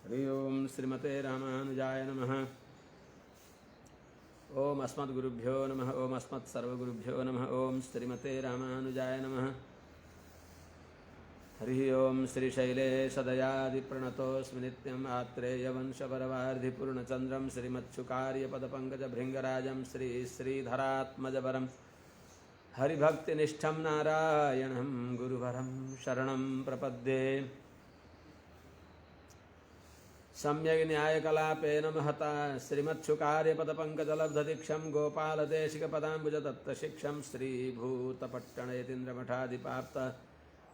हरि ओम श्रीमते रामानुजाय नमः। ओम अस्मद्गुरुभ्यो नमः। ओम अस्मत्सर्वगुरुभ्यो नमः। ओम श्रीमते रामानुजाय नमः। हरि ओम श्रीशैलेशदयादिप्रणतोऽस्मि नित्यम् आत्रेयवंशपरवार्धिपूर्णचन्द्रं श्रीमत्सुकार्यपदपङ्कजभृङ्गराजं श्रीधरात्मजवरं हरिभक्तिनिष्ठं नारायणं गुरुवरं शरणं प्रपद्ये। सम्यग् न्यायकलापेन महता श्रीमत्सुकार्यपदपङ्कजलब्धदीक्षं गोपालदेशिकपदाम्बुजदत्तशिक्षं श्रीभूतपट्टणयतीन्द्रमठाधिपाप्त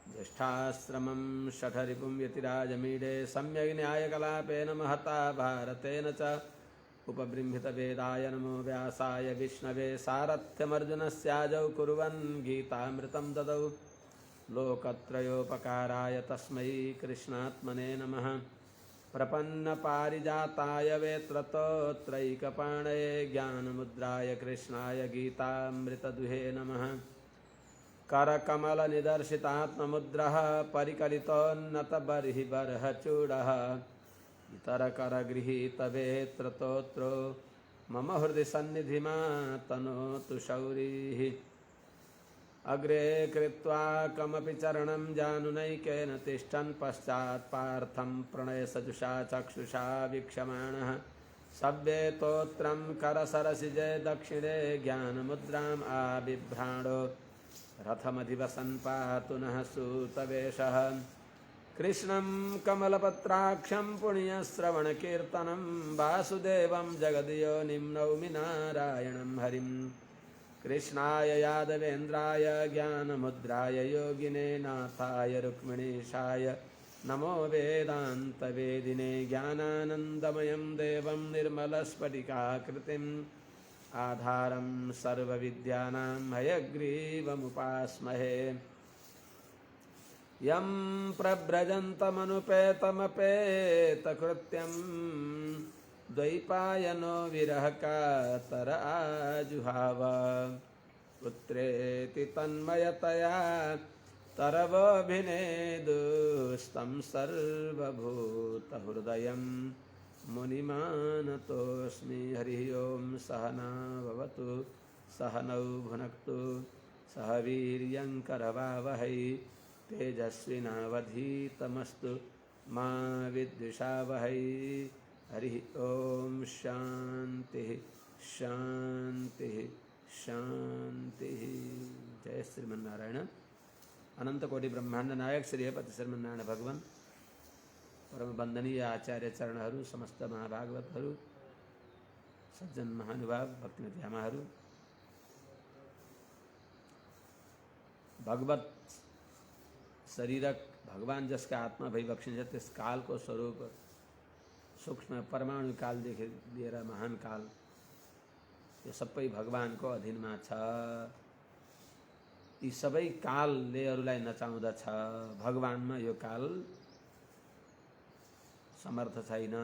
ज्येष्ठाश्रमं शठरिपुं यतिराजमीडे। सम्यग् न्यायकलापेन महता भारतेन च उपबृंहितवेदाय नमो व्यासाय विष्णवे। सारथ्यमर्जुनस्याजौ कुर्वन् गीतामृतं ददौ लोकत्रयोपकाराय तस्मै कृष्णात्मने नमः। प्रपन्नपारिजाताय वेत्रतोत्रैकपाणये ज्ञानमुद्राय कृष्णाय गीतामृतदुहे नमः। करकमलनिदर्शितात्ममुद्रः परिकलितोन्नतबर्हिबर्हचूडः इतरकरगृहीतवेत्रतोत्रो मम हृदि सन्निधिमातनोतु शौरिः। अग्रे कृत्वा कमपि चरणं जानुनैकेन तिष्ठन् पश्चात् पार्थं प्रणयसजुषा चक्षुषा वीक्षमाणः सव्येतोत्रं करसरसिजे दक्षिणे ज्ञानमुद्राम् आबिभ्राणो रथमधिवसन् पातु नः सूतवेषः। कृष्णं कमलपत्राक्षं पुण्यश्रवणकीर्तनं वासुदेवं जगद्योनिं नौमि नारायणं हरिं। कृष्णाय यादवेन्द्राय ज्ञानमुद्राय योगिने नाथाय रुक्मिणीशाय नमो वेदान्तवेदिने। ज्ञानानन्दमयं देवं निर्मलस्फटिकाकृतिम् आधारं सर्वविद्यानां हयग्रीवमुपास्महे। यं प्रव्रजन्तमनुपेतमपेतकृत्यं द्वैपायनो विरहकातर आजुहाव। पुत्रेति तन्मयतया तरवोऽभिनेदुस्तं सर्वभूतहृदयं मुनिमानतोऽस्मि। हरिः ओं सहना भवतु सहनौ भुनक्तु सह वीर्यं करवावहै तेजस्विनावधीतमस्तु मा विद्विषावहै। हरिः ओं शान्तिः शान्तिः शान्तिः। जय श्रीमन्नारायण। अनंत कोटि ब्रह्मांड नायक श्री पति श्रीमन्नारायण भगवान परम वंदनीय आचार्य चरणहरू, समस्त महाभागवतहरू, सज्जन महानुभाव भक्तिमध्यामाहरू, भगवत शरीरक भगवान जसका आत्मा भई बक्सिन्छ त्यस कालको स्वरूप सूक्ष्म परमाणु कालदेखि लिएर महान काल यो सबै भगवानको अधीनमा छ। यी सबै कालले अरूलाई नचाउँदछ। भगवानमा यो काल समर्थ छैन।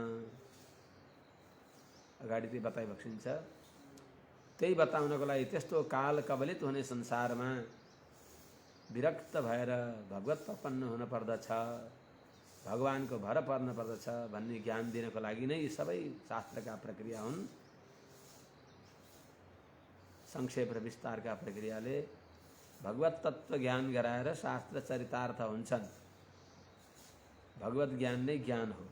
अगाडि त्यही बताइबक्सिन्छ। त्यही बताउनको लागि त्यस्तो काल कबलित हुने संसारमा विरक्त भएर भगवत प्रपन्न हुन पर्दछ, भगवानको भर पर्न पर्दछ भन्ने ज्ञान दिनको लागि नै यी सबै शास्त्रका प्रक्रिया हुन्। संक्षेप र विस्तारका प्रक्रियाले भगवत तत्व ज्ञान गराएर शास्त्र चरितार्थ हुन्छन्। भगवत ज्ञान नै ज्ञान हो।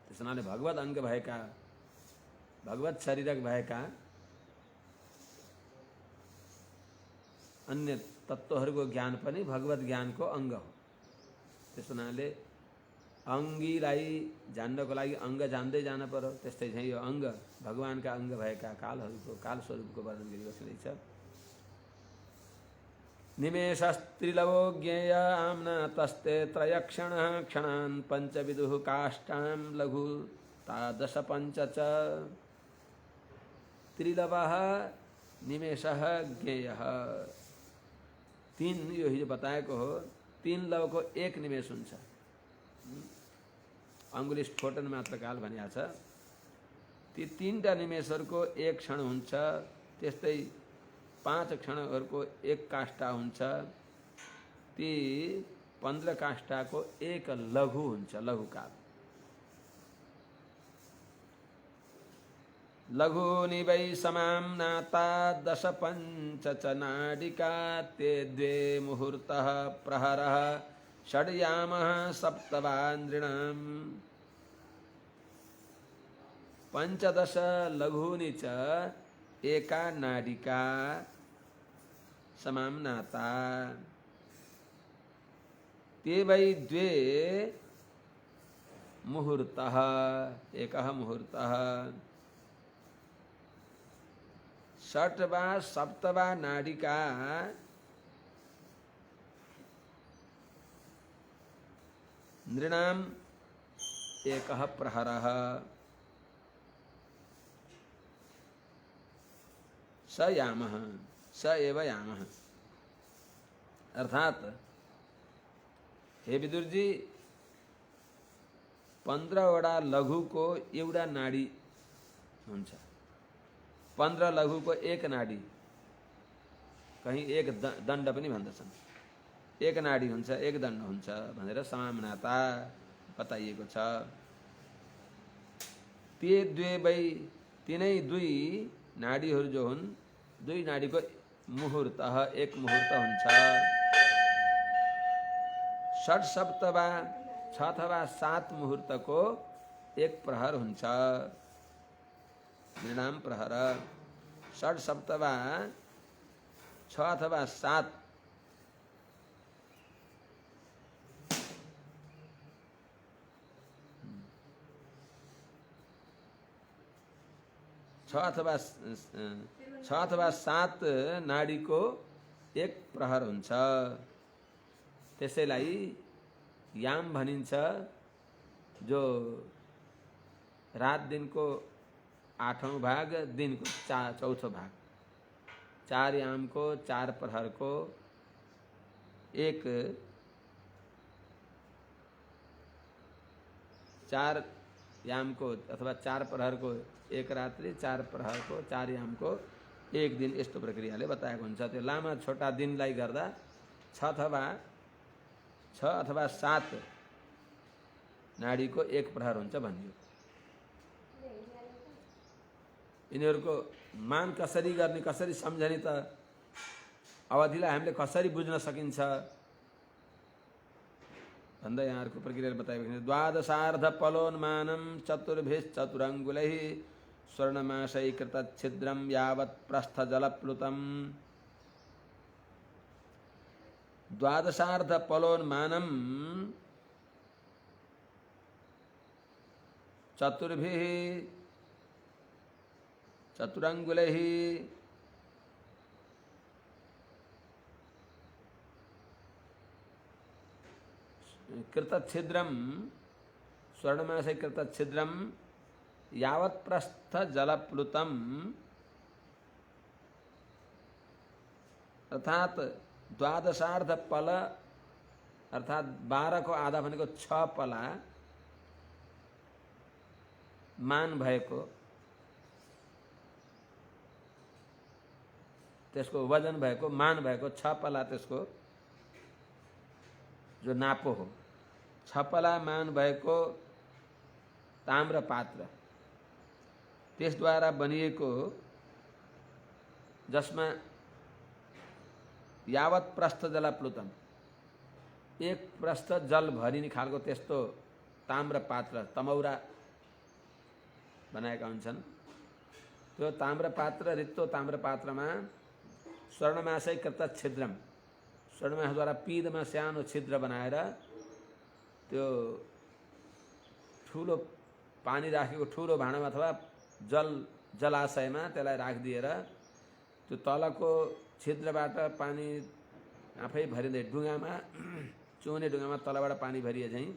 त्यसैले भगवत अङ्ग भएका, भगवत शरीरक भएका अन्य तत्त्वहरूको ज्ञान पनि भगवत ज्ञानको अङ्ग हो। त्यसैले अङ्गीलाई जान्नको लागि अङ्ग जान्दै जान पर्यो। त्यस्तै चाहिँ यो अङ्ग भगवानका अङ्ग भएका कालहरूको कालस्वरूपको वर्णन गरिबसेको छ। निमेषस्त्रिलवो ज्ञेय आम्ना तस्ते त्रयक्षणः क्षणान् पञ्चविदुः काष्ठां लघु तादश पञ्च च। त्रिलवः निमेषः ज्ञेयः। तीन यो हिजो बताएको हो। तीन लवको एक निमेष हुन्छ। अङ्गुली स्फोटन मात्र काल भनिएको छ। ती तीनटा निमेषहरूको एक क्षण हुन्छ। त्यस्तै 5 क्षणहरूको एक काष्ठा हुन्छ। ती 15 काष्ठाको एक लघु हुन्छ, लघुकाल। लघूनि वै समाम्नाता दश पञ्च च नाडिका ते द्वे मुहूर्तः प्रहरः षड्यामः सप्तवा नृणाम् पंचदश लघूनि च एका नाडिका समाम्नाता ते वै द्वे मुहूर्तः एकः मुहूर्तः षट्वा सप्तवा नाडिका नृणाम् एकः प्रहरः स यामः स एव यामः। अर्थात हे विदुर जी 15वटा लघुको एउटा नाडी हुन्छ, 15 लघुको एक नाडी, कहीं एक दण्ड पनि भन्दछन्, एक नाडी हुन्छ एक दण्ड हुन्छ भनेर समाम्नाता बताइएको छ। ते द्वे वै तिनै दुई नाडीहरू जो हुन्, दुई नाडीको मुहूर्त एक मुहूर्त हुन्छ। षट सप्तवा 6 अथवा 7 मुहूर्तको एक प्रहर हुन्छ, नृणाम प्रहर। षट सप्तवा 6 अथवा 7 6 अथवा 7 नाडीको एक प्रहर हुन्छ। त्यसैलाई याम भनिन्छ, जो रात दिनको 8औं भाग, दिनको 4औं भाग, 4 यामको 4 प्रहरको एक 4 यामको अथवा 4 प्रहरको एक रात्रि, 4 प्रहरको 4 यामको एक दिन, यस्तो प्रक्रियाले बताएको हुन्छ। त्यो लामा छोटा दिनलाई गर्दा 6 अथवा 7 नाडीको एक प्रहर हुन्छ भनियो। यिनीहरूको मान कसरी गर्ने, कसरी सम्झने, त अवधिलाई हामीले कसरी बुझ्न सकिन्छ भन्दा यहाँहरूको प्रक्रिया बताएको छ। द्वादशार्ध पलोन्मानं चतुर्भिश्चतुरङ्गुलैः स्वर्णमाशैकृत छिद्रं यावत् प्रस्थजलप्लुतम्। द्वादशार्ध पलोन्मानं चतुर्भिः चतुरङ्गुलैः कृतच्छिद्रं स्वर्णमाशे कृतच्छिद्रं यावत् प्रस्थ जलप्लुतम्। अर्थात द्वादशार्ध पल अर्थात 12 को आधा भनेको 6 पला मान भएको, त्यसको वजन भएको, मान भएको 6 पला त्यसको जो नापो हो, 6 पला मान भएको ताम्र पात्र, त्यसद्वारा बनिएको, जसमा यावत् प्रस्थ जलप्लुतम, एक प्रस्थ जल भरिने खालको त्यस्तो ताम्र पात्र, तमौरा बनाएका हुन्छन्। त्यो ताम्र पात्र, रित्तो ताम्र पात्रमा स्वर्णमाशै कृत छिद्रम, स्वर्णमाशद्वारा पिँधमा सानो छिद्र बनाएर त्यो ठुलो पानी राखेको ठुलो भाँडामा अथवा जलाशयमा त्यसलाई राखिदिएर त्यो तलको छिद्रबाट पानी आफै भरिँदै ढुङ्गामा, चुउने ढुङ्गामा तलबाट पानी भरिए झैँ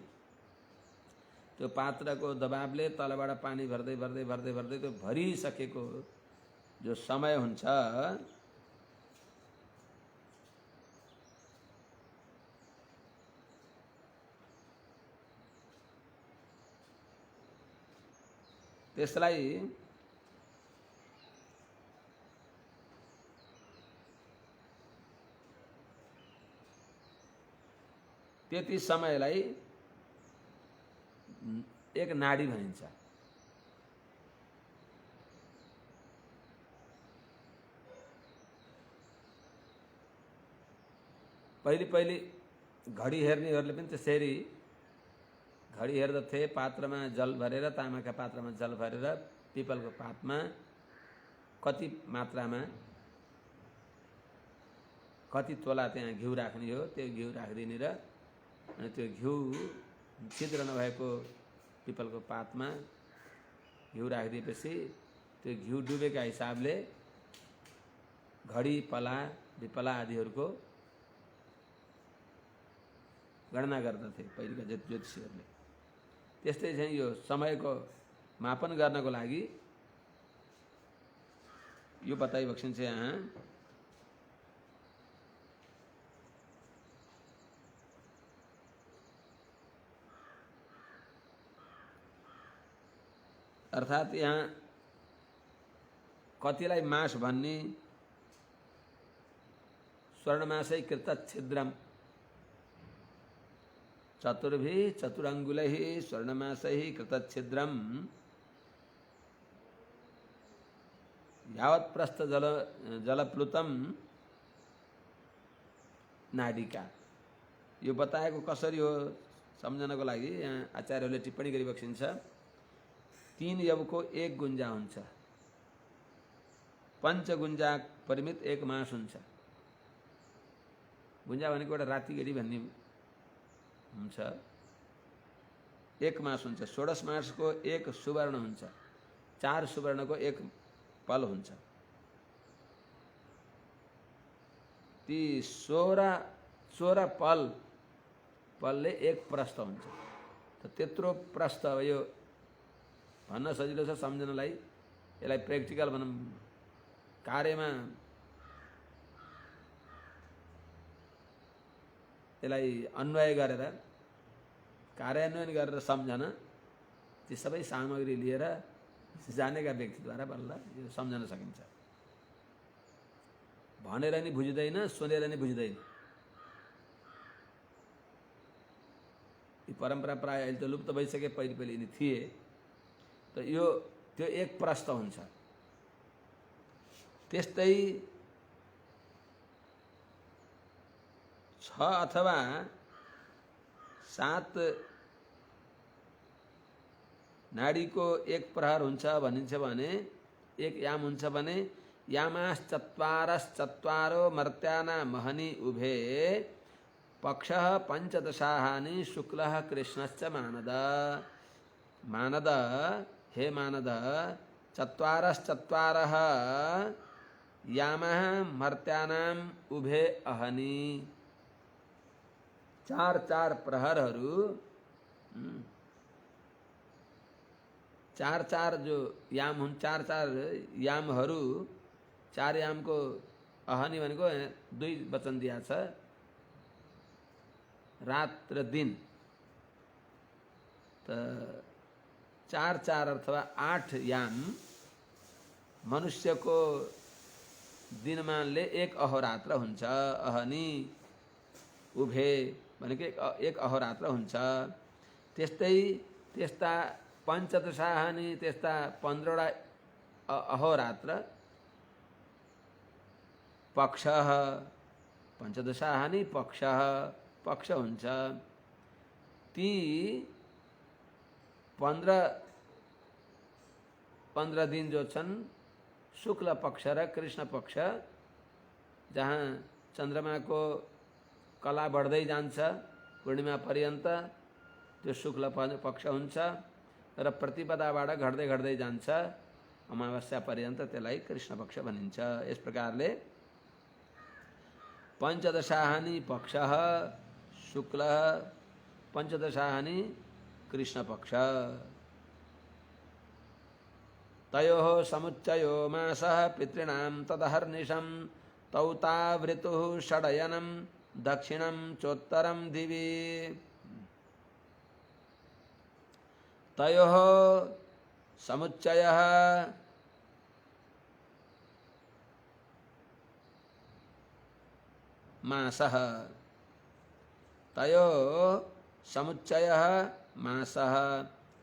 त्यो पात्रको दबावले तलबाट पानी भर्दै भर्दै भर्दै भर्दै त्यो भरिसकेको जो समय हुन्छ, त्यसलाई त्यति समयलाई एक नाडी भनिन्छ। पहिले घडी हेर्नेहरूले पनि त्यसरी घडी हेर्दथे। पात्रमा जल भरेर, तामाका पात्रमा जल भरेर पिपलको पातमा कति मात्रामा कति तोला त्यहाँ घिउ राख्ने हो, त्यो घिउ राखिदिने र अनि त्यो घिउ छिद्र नभएको पिपलको पातमा घिउ राखिदिएपछि त्यो घिउ डुबेका हिसाबले घडी, पला, विपला आदिहरूको गणना गर्दथे पहिलेका ज्योतिषीहरूले। त्यस्तै चाहिँ यो समयको मापन गर्नको लागि यो बताइबक्सिन्छ यहाँ। अर्थात् यहाँ कतिलाई मास भन्ने स्वर्णमासै कृत छिद्रम चतुर्भि चतुरंगुलैः स्वर्णमासैः कृत छिद्रम यावत् प्रस्थ जलप्लुतम नाडिका। यो बताएको कसरी हो सम्झनको लागि यहाँ आचार्यहरूले टिप्पणी गरिबक्सिन्छ। 3 यवको 1 गुन्जा हुन्छ, 5 गुन्जा परिमित 1 मास हुन्छ। गुन्जा भनेको एउटा राति गेडी भन्ने हुन्छ। 1 मास हुन्छ। 16 मासको 1 सुवर्ण हुन्छ, 4 सुवर्णको 1 पल हुन्छ। ती 16 पलले 1 प्रस्थ हुन्छ। त त्यत्रो प्रस्थ अब यो भन्न सजिलो छ सम्झनलाई। यसलाई प्र्याक्टिकल भनौँ, कार्यमा यसलाई अन्वय गरेर कार्यान्वयन गरेर सम्झन, ती सबै सामग्री लिएर जानेका व्यक्तिद्वारा बल्ल यो सम्झन सकिन्छ। भनेर नि बुझ्दैन, सुनेर नि बुझ्दैन। यी परम्परा प्राय अहिले त लुप्त भइसके, पहिले यिनी थिए। त यो त्यो 1 प्रस्थ हुन्छ। त्यस्तै 6 अथवा 7 नाडीको 1 प्रहर हुन्छ भनिन्छ भने 1 याम हुन्छ भने यामाश्चत्वारश्चत्वारो मर्त्याना महनी उभे पक्षः 15 शुक्लः कृष्णश्च मानद। मानद, हे मानद, 4 यामः मर्त्यानाम उभे अहनी। 4 प्रहरहरू, 4 जो याम हुन्, 4 यामहरू, 4 यामको अहनी भनेको 2 वचन दिया छ, रात र दिन। त 4 अथवा 8 याम मनुष्यको दिनमानले 1 अहोरात्र हुन्छ। अहनी उभे भनेको 1 अहोरात्र हुन्छ। त्यस्ता 15 त्यस्ता 15 अहोरात्र पक्ष 15 पक्ष हुन्छ। ती 15 दिन जो छन् शुक्ल पक्ष र कृष्ण पक्ष, जहाँ चन्द्रमाको कला बढ्दै जान्छ पूर्णिमा पर्यन्त त्यो शुक्ल पक्ष हुन्छ र प्रतिपदाबाट घट्दै जान्छ अमावस्या पर्यन्त, त्यसलाई कृष्ण पक्ष भनिन्छ। यस प्रकारले 15 पक्षः शुक्लः 15 कृष्ण पक्ष। तयोः समुच्चयो मासः पितॄणां तदहर्निशं तौ तावृतुः षडयनं दक्षिणं चोत्तरं दिवि। तयोः समुच्चयः मासः, तयोः समुच्चयः मासः,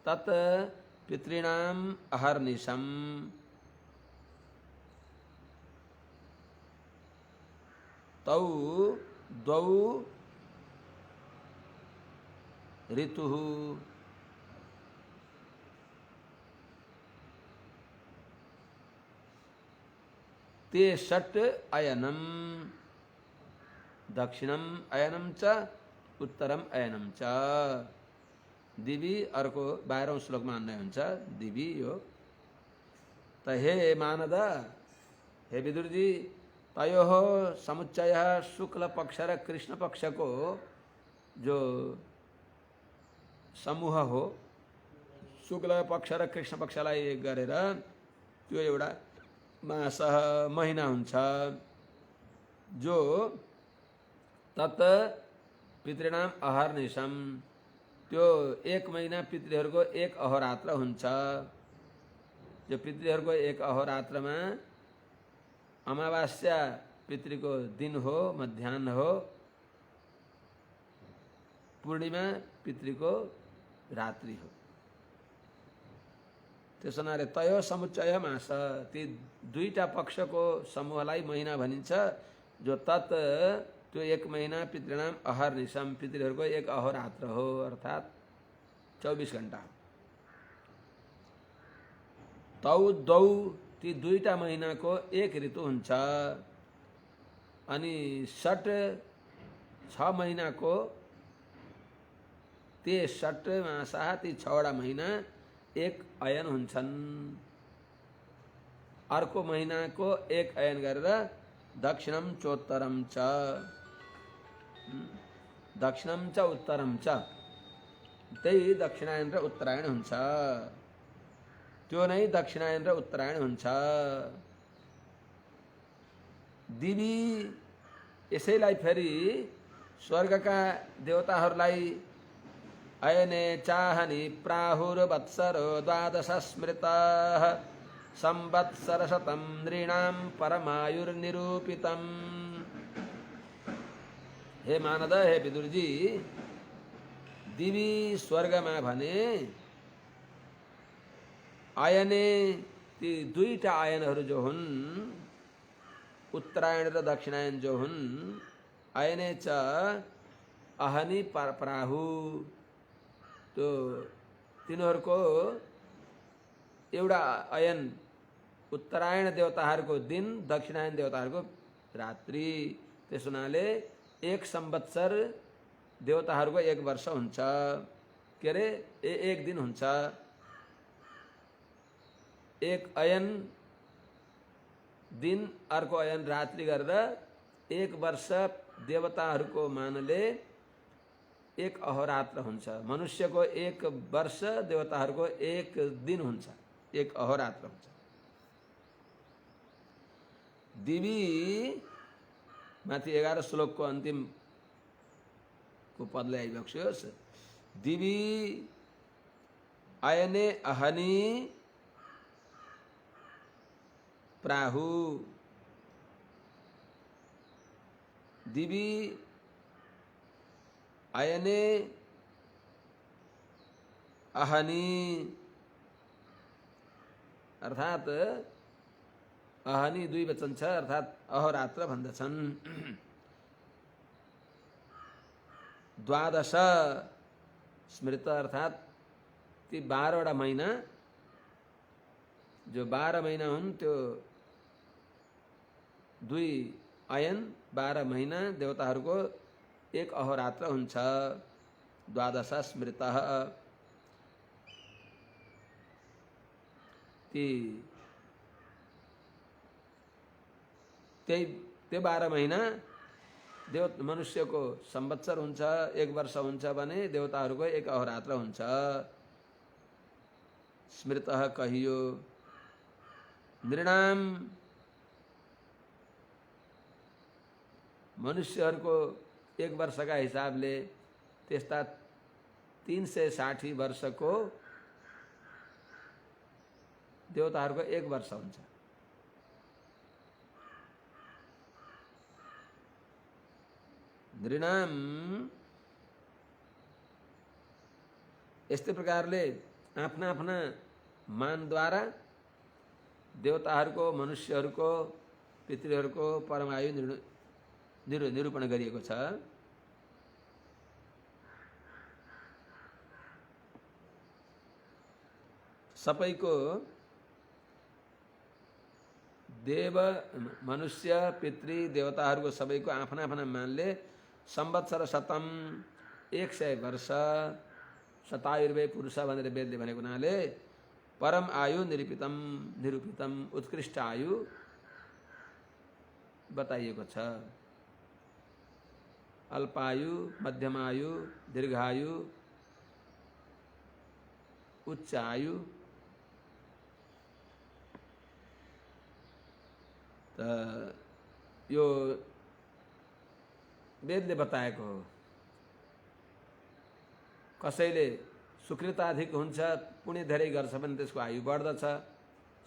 तत् पितॄणाम् अहर्निशम्। तौ द्वौ ऋतुः ते षट् अयनम दक्षिणम अयनम च उत्तरम अयनम च दिवी अर्को 12औं श्लोकमा अन्वय हुन्छ दिवी यो त हे मानद हे विदुरजी तयोः समुच्चय शुक्ल पक्ष र कृष्ण पक्षको जो समूह हो शुक्ल पक्ष र कृष्ण पक्षलाई एक गरेर त्यो एउटा मास महिना हुन्छ जो तत् पितृणाम अहर्निशम त्यो एक महीना पितृहरूको एक अहोरात्र हुन्छ जो पितृहरूको एक अहोरात्रमा अमावास्या पितृको दिन हो मध्याह्न हो पूर्णिमा पितृको रात्रि हो त्यसो हुनाले तय समुच्चय मास ती दुईटा पक्षको समूहलाई महिना भनिन्छ जो तत् त्यो एक महीना पितृणाम अहर्निशम पितृहरूको एक अहोरात्र हो अर्थात् 24 घण्टा तौ दौ ती दुईटा महिनाको एक ऋतु हुन्छ अनि षट 6 महिनाको ते षट मासा ती 6वटा महिना एक अयन हुन्छन् अर्को महिनाको एक अयन गरेर दक्षिणम चोत्तरम च दक्षिणम च उत्तरम च त्यही दक्षिणायन र उत्तरायण हुन्छ त्यो नै दक्षिणायन र उत्तरायण हुन्छ दिवी यसैलाई फेरि स्वर्गका देवताहरूलाई अयने चाहनि प्राहुर्वत्सरो 12 स्मृतः संवत्सरशतं नृणां परमायुर्निरूपितम् हे मानद हे विदुरजी दिवी स्वर्गमा भने आयने ती दुईटा आयनहरू जो हुन् उत्तरायण र दक्षिणायन जो हुन् आयने च अहनि प्राहु त्यो तिनीहरूको एउटा अयन उत्तरायण देवताहरूको दिन दक्षिणायन देवताहरूको रात्रि त्यस हुनाले एक संवत्सर देवताहरूको एक वर्ष हुन्छ के अरे एक दिन हुन्छ एक अयन दिन अर्को अयन रात्रि गरेर एक वर्ष देवताहरूको मानले एक अहोरात्र हुन्छ मनुष्यको एक वर्ष देवताहरूको एक दिन हुन्छ एक अहोरात्र हुन्छ दिवी माथि 11 श्लोकको अन्तिम को पदलाई आइबक्सियोस् दिवी अयने अहनि प्राहु दिवी अयने अहनि अर्थात अहनि दुई वचन छ अर्थात अहोरात्र भन्दछन् 12 स्मृत अर्थात ती 12वटा महिना जो 12 महिना हुन् त्यो दुई अयन 12 महिना देवताहरूको एक अहोरात्र हुन्छ 12 स्मृतः त्यो 12 महिना देव मनुष्यको संवत्सर हुन्छ एक वर्ष हुन्छ भने देवताहरूको एक अहोरात्र हुन्छ स्मृतः कहियो नृणाम मनुष्यहरूको एक वर्षका हिसाबले त्यस्ता 360 वर्षको देवताहरूको एक वर्ष हुन्छ नृणाम यस्तै प्रकारले आफ्ना आफ्ना मानद्वारा देवताहरूको मनुष्यहरूको पितृहरूको परमायु निरूपण गरिएको छ। सबैको देव मनुष्य पितृ देवताहरूको सबैको आफ्ना आफ्ना मानले संवत्सर शतम 100 वर्ष शतायुर्वे पुरुष भनेर वेदले भनेको हुनाले परम आयु निरूपितम उत्कृष्ट आयु बताइएको छ। अल्पायु, मध्यमायु, दीर्घायु, उच्च आयु। यो वेदले बताएको हो। कसैले सुकृत अधिक हुन्छ, पुण्य धेरै गर्छ भने त्यसको आयु बढ्दछ।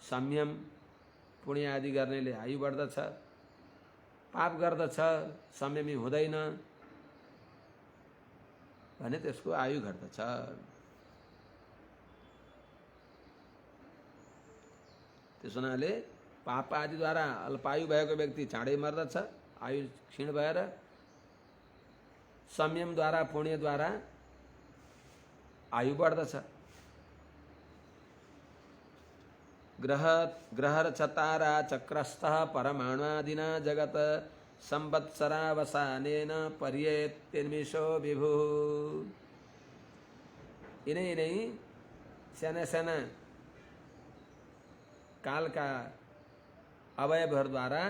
संयम पुण्य आदि गर्नेले आयु बढ्दछ। पाप गर्दछ, संयमी हुँदैन भने त्यसको आयु घट्दछ। त्यसो हुनाले पाप आदिद्वारा अल्पायु भएको व्यक्ति चाँडै मर्दछ, आयु क्षीण भएर। संयमद्वारा पुण्यद्वारा आयु बढ्दछ। ग्रहरचतारा चक्रस्थः परमाणुआदिना जगत संवत्सरावसानेन पर्येत्यन्मिषो विभुः। यिनै साना साना कालका अवयवहरूद्वारा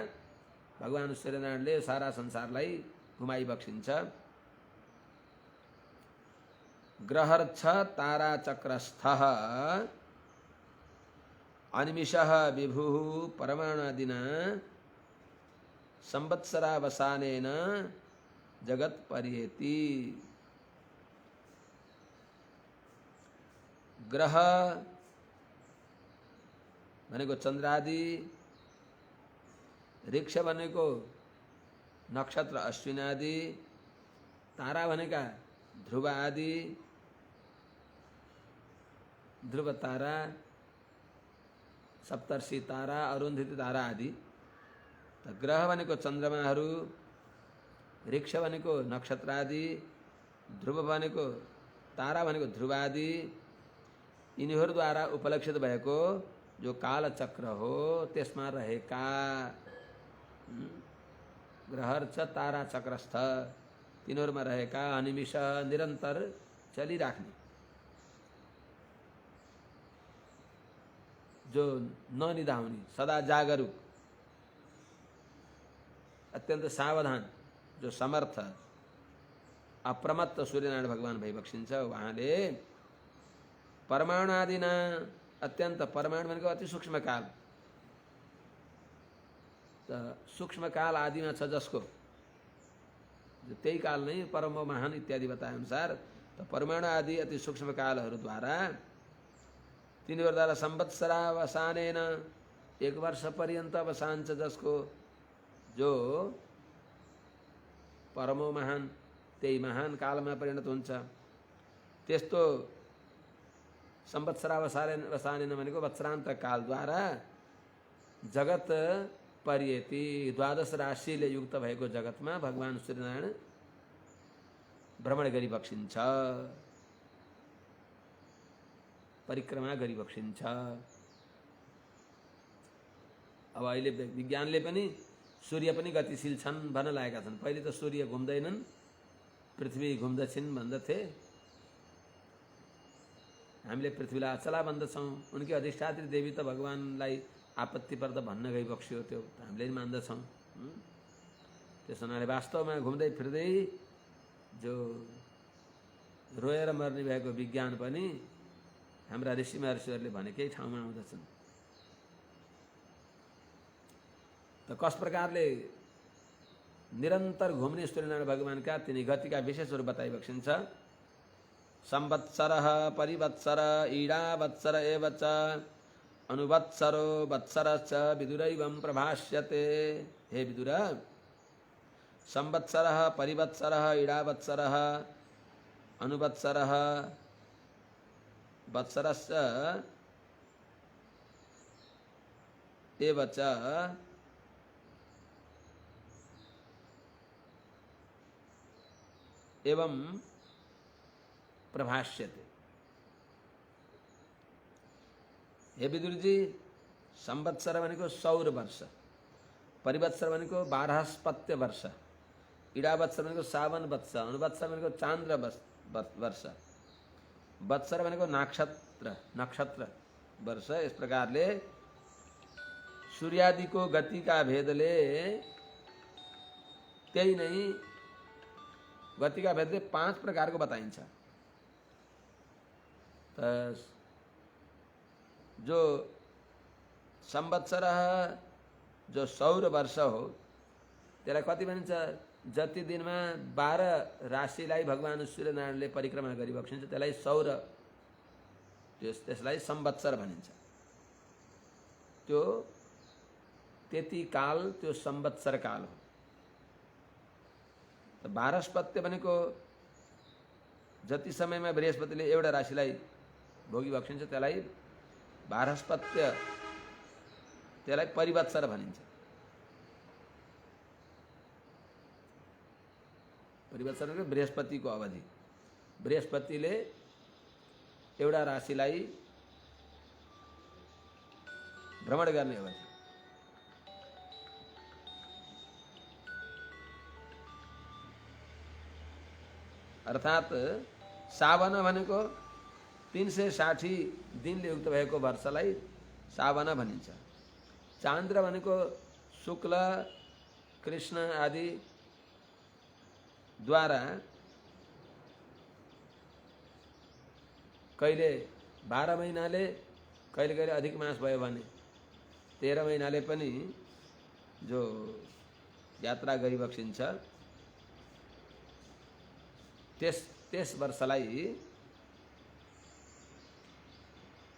भगवान सूर्यनारायणले सारा संसारलाई घुमाइबक्सिन्छ। ग्रहर्छ तारा चक्रस्थः अनिमिषः विभुः परमाणुआदिना संवत्सरावसानेन जगत पर्येति। ग्रह भनेको चन्द्रादि, ऋक्ष भनेको नक्षत्र अश्विन आदि, तारा भनेका ध्रुव आदि, ध्रुव तारा, सप्तर्षि तारा, अरुन्धति तारा आदि। ग्रह भनेको चन्द्रमाहरू, ऋक्ष भनेको नक्षत्र आदि, ध्रुव भनेको तारा भनेको ध्रुव आदि। यिनीहरूद्वारा उपलक्षित भएको जो कालचक्र हो त्यसमा रहेका ग्रहर्च तारा चक्रस्थ तिनीहरूमा रहेका अनिमिष निरन्तर चलिराख्ने जो ननिदाउने सदा जागरूक अत्यन्त सावधान जो समर्थ अप्रमत्त सूर्यनारायण भगवान भइबक्सिन्छ। उहाँले परमाणु आदिना अत्यन्त परमाणु भनेको अति सूक्ष्म काल, सूक्ष्म काल आदिमा छ जसको त्यही काल नै परम महान इत्यादि बताए अनुसार त परमाणु आदि अति सूक्ष्म कालहरूद्वारा तिनीहरूद्वारा संवत्सरावसानेन 1 वर्ष पर्यन्त अवसान छ जसको जो परमो महान त्यही महान कालमा परिणत हुन्छ। त्यस्तो संवत्सरावसानेन भनेको वत्सरान्त कालद्वारा जगत पर्येति 12 राशिले युक्त भएको जगतमा भगवान सूर्यनारायण भ्रमण गरिबक्सिन्छ, परिक्रमा गरिबक्सिन्छ। अब अहिले विज्ञानले पनि सूर्य पनि गतिशील छन् भन्न लागेका छन्। पहिले त सूर्य घुम्दैनन्, पृथ्वी घुम्दछिन् भन्दथे। हामीले पृथ्वीलाई अचला भन्दछौँ। उनकी अधिष्ठात्री देवी त भगवानलाई आपत्ति पर्दा भन्न गइबक्स्यो, त्यो हामीले नि मान्दछौँ। त्यसो हुनाले वास्तवमा घुम्दै फिर्दै जो रोएर मर्ने भएको विज्ञान पनि हाम्रा ऋषि महर्षिहरूले भनेकै ठाउँमा आउँदछन्। त कस प्रकारले निरन्तर घुम्ने सूर्यनारायण भगवानका तिनी गतिका विशेषहरू बताइबक्सिन्छ। संवत्सरः परिवत्सर ईडावत्सर एव च अनुवत्सरो वत्सरश्च विदुरैवं प्रभाष्यते। हे विदुर, संवत्सरः परिवत्सरः ईडावत्सरः अनुवत्सरः वत्सरश्च एव च एवं प्रभाष्यते। हे विदुर जी, संवत्सर भनेको सौर वर्ष, परिवत्सर भनेको बारहस्पत्य वर्ष, इडावत्सर भनेको सावन वर्ष, अनुवत्सर भनेको चांद्र वर्ष, वत्सर भनेको नक्षत्र वर्ष। इस प्रकारले सूर्यादिको गतिका भेदले त्यही नै गतिका भेदले 5 प्रकारको बताइन्छ। त जो संवत्सर जो सौर वर्ष हो त्यसलाई कति भनिन्छ? जति दिनमा 12 राशिलाई भगवान सूर्यनारायणले परिक्रमा गरिबक्सिन्छ त्यसलाई सौर, त्यसलाई संवत्सर भनिन्छ। त्यो त्यति काल त्यो संवत्सर काल हो। त बारहस्पत्य भनेको जति समयमा बृहस्पतिले एउटा राशिलाई भोगिबक्सिन्छ त्यसलाई बारहस्पत्य, त्यसलाई परिवत्सर भनिन्छ। परिवत्सर भनेको बृहस्पतिको अवधि, बृहस्पतिले एउटा राशिलाई भ्रमण गर्ने अवधि। अर्थात सावन भनेको 360 दिनले युक्त भएको वर्षलाई सावन भनिन्छ। चान्द्र भनेको शुक्ल कृष्ण आदि द्वारा कहिले 12 महिनाले, कहिले कहिले अधिक मास भयो भने 13 महिनाले पनि जो यात्रा गरिबक्सिन्छ त्यस वर्षलाई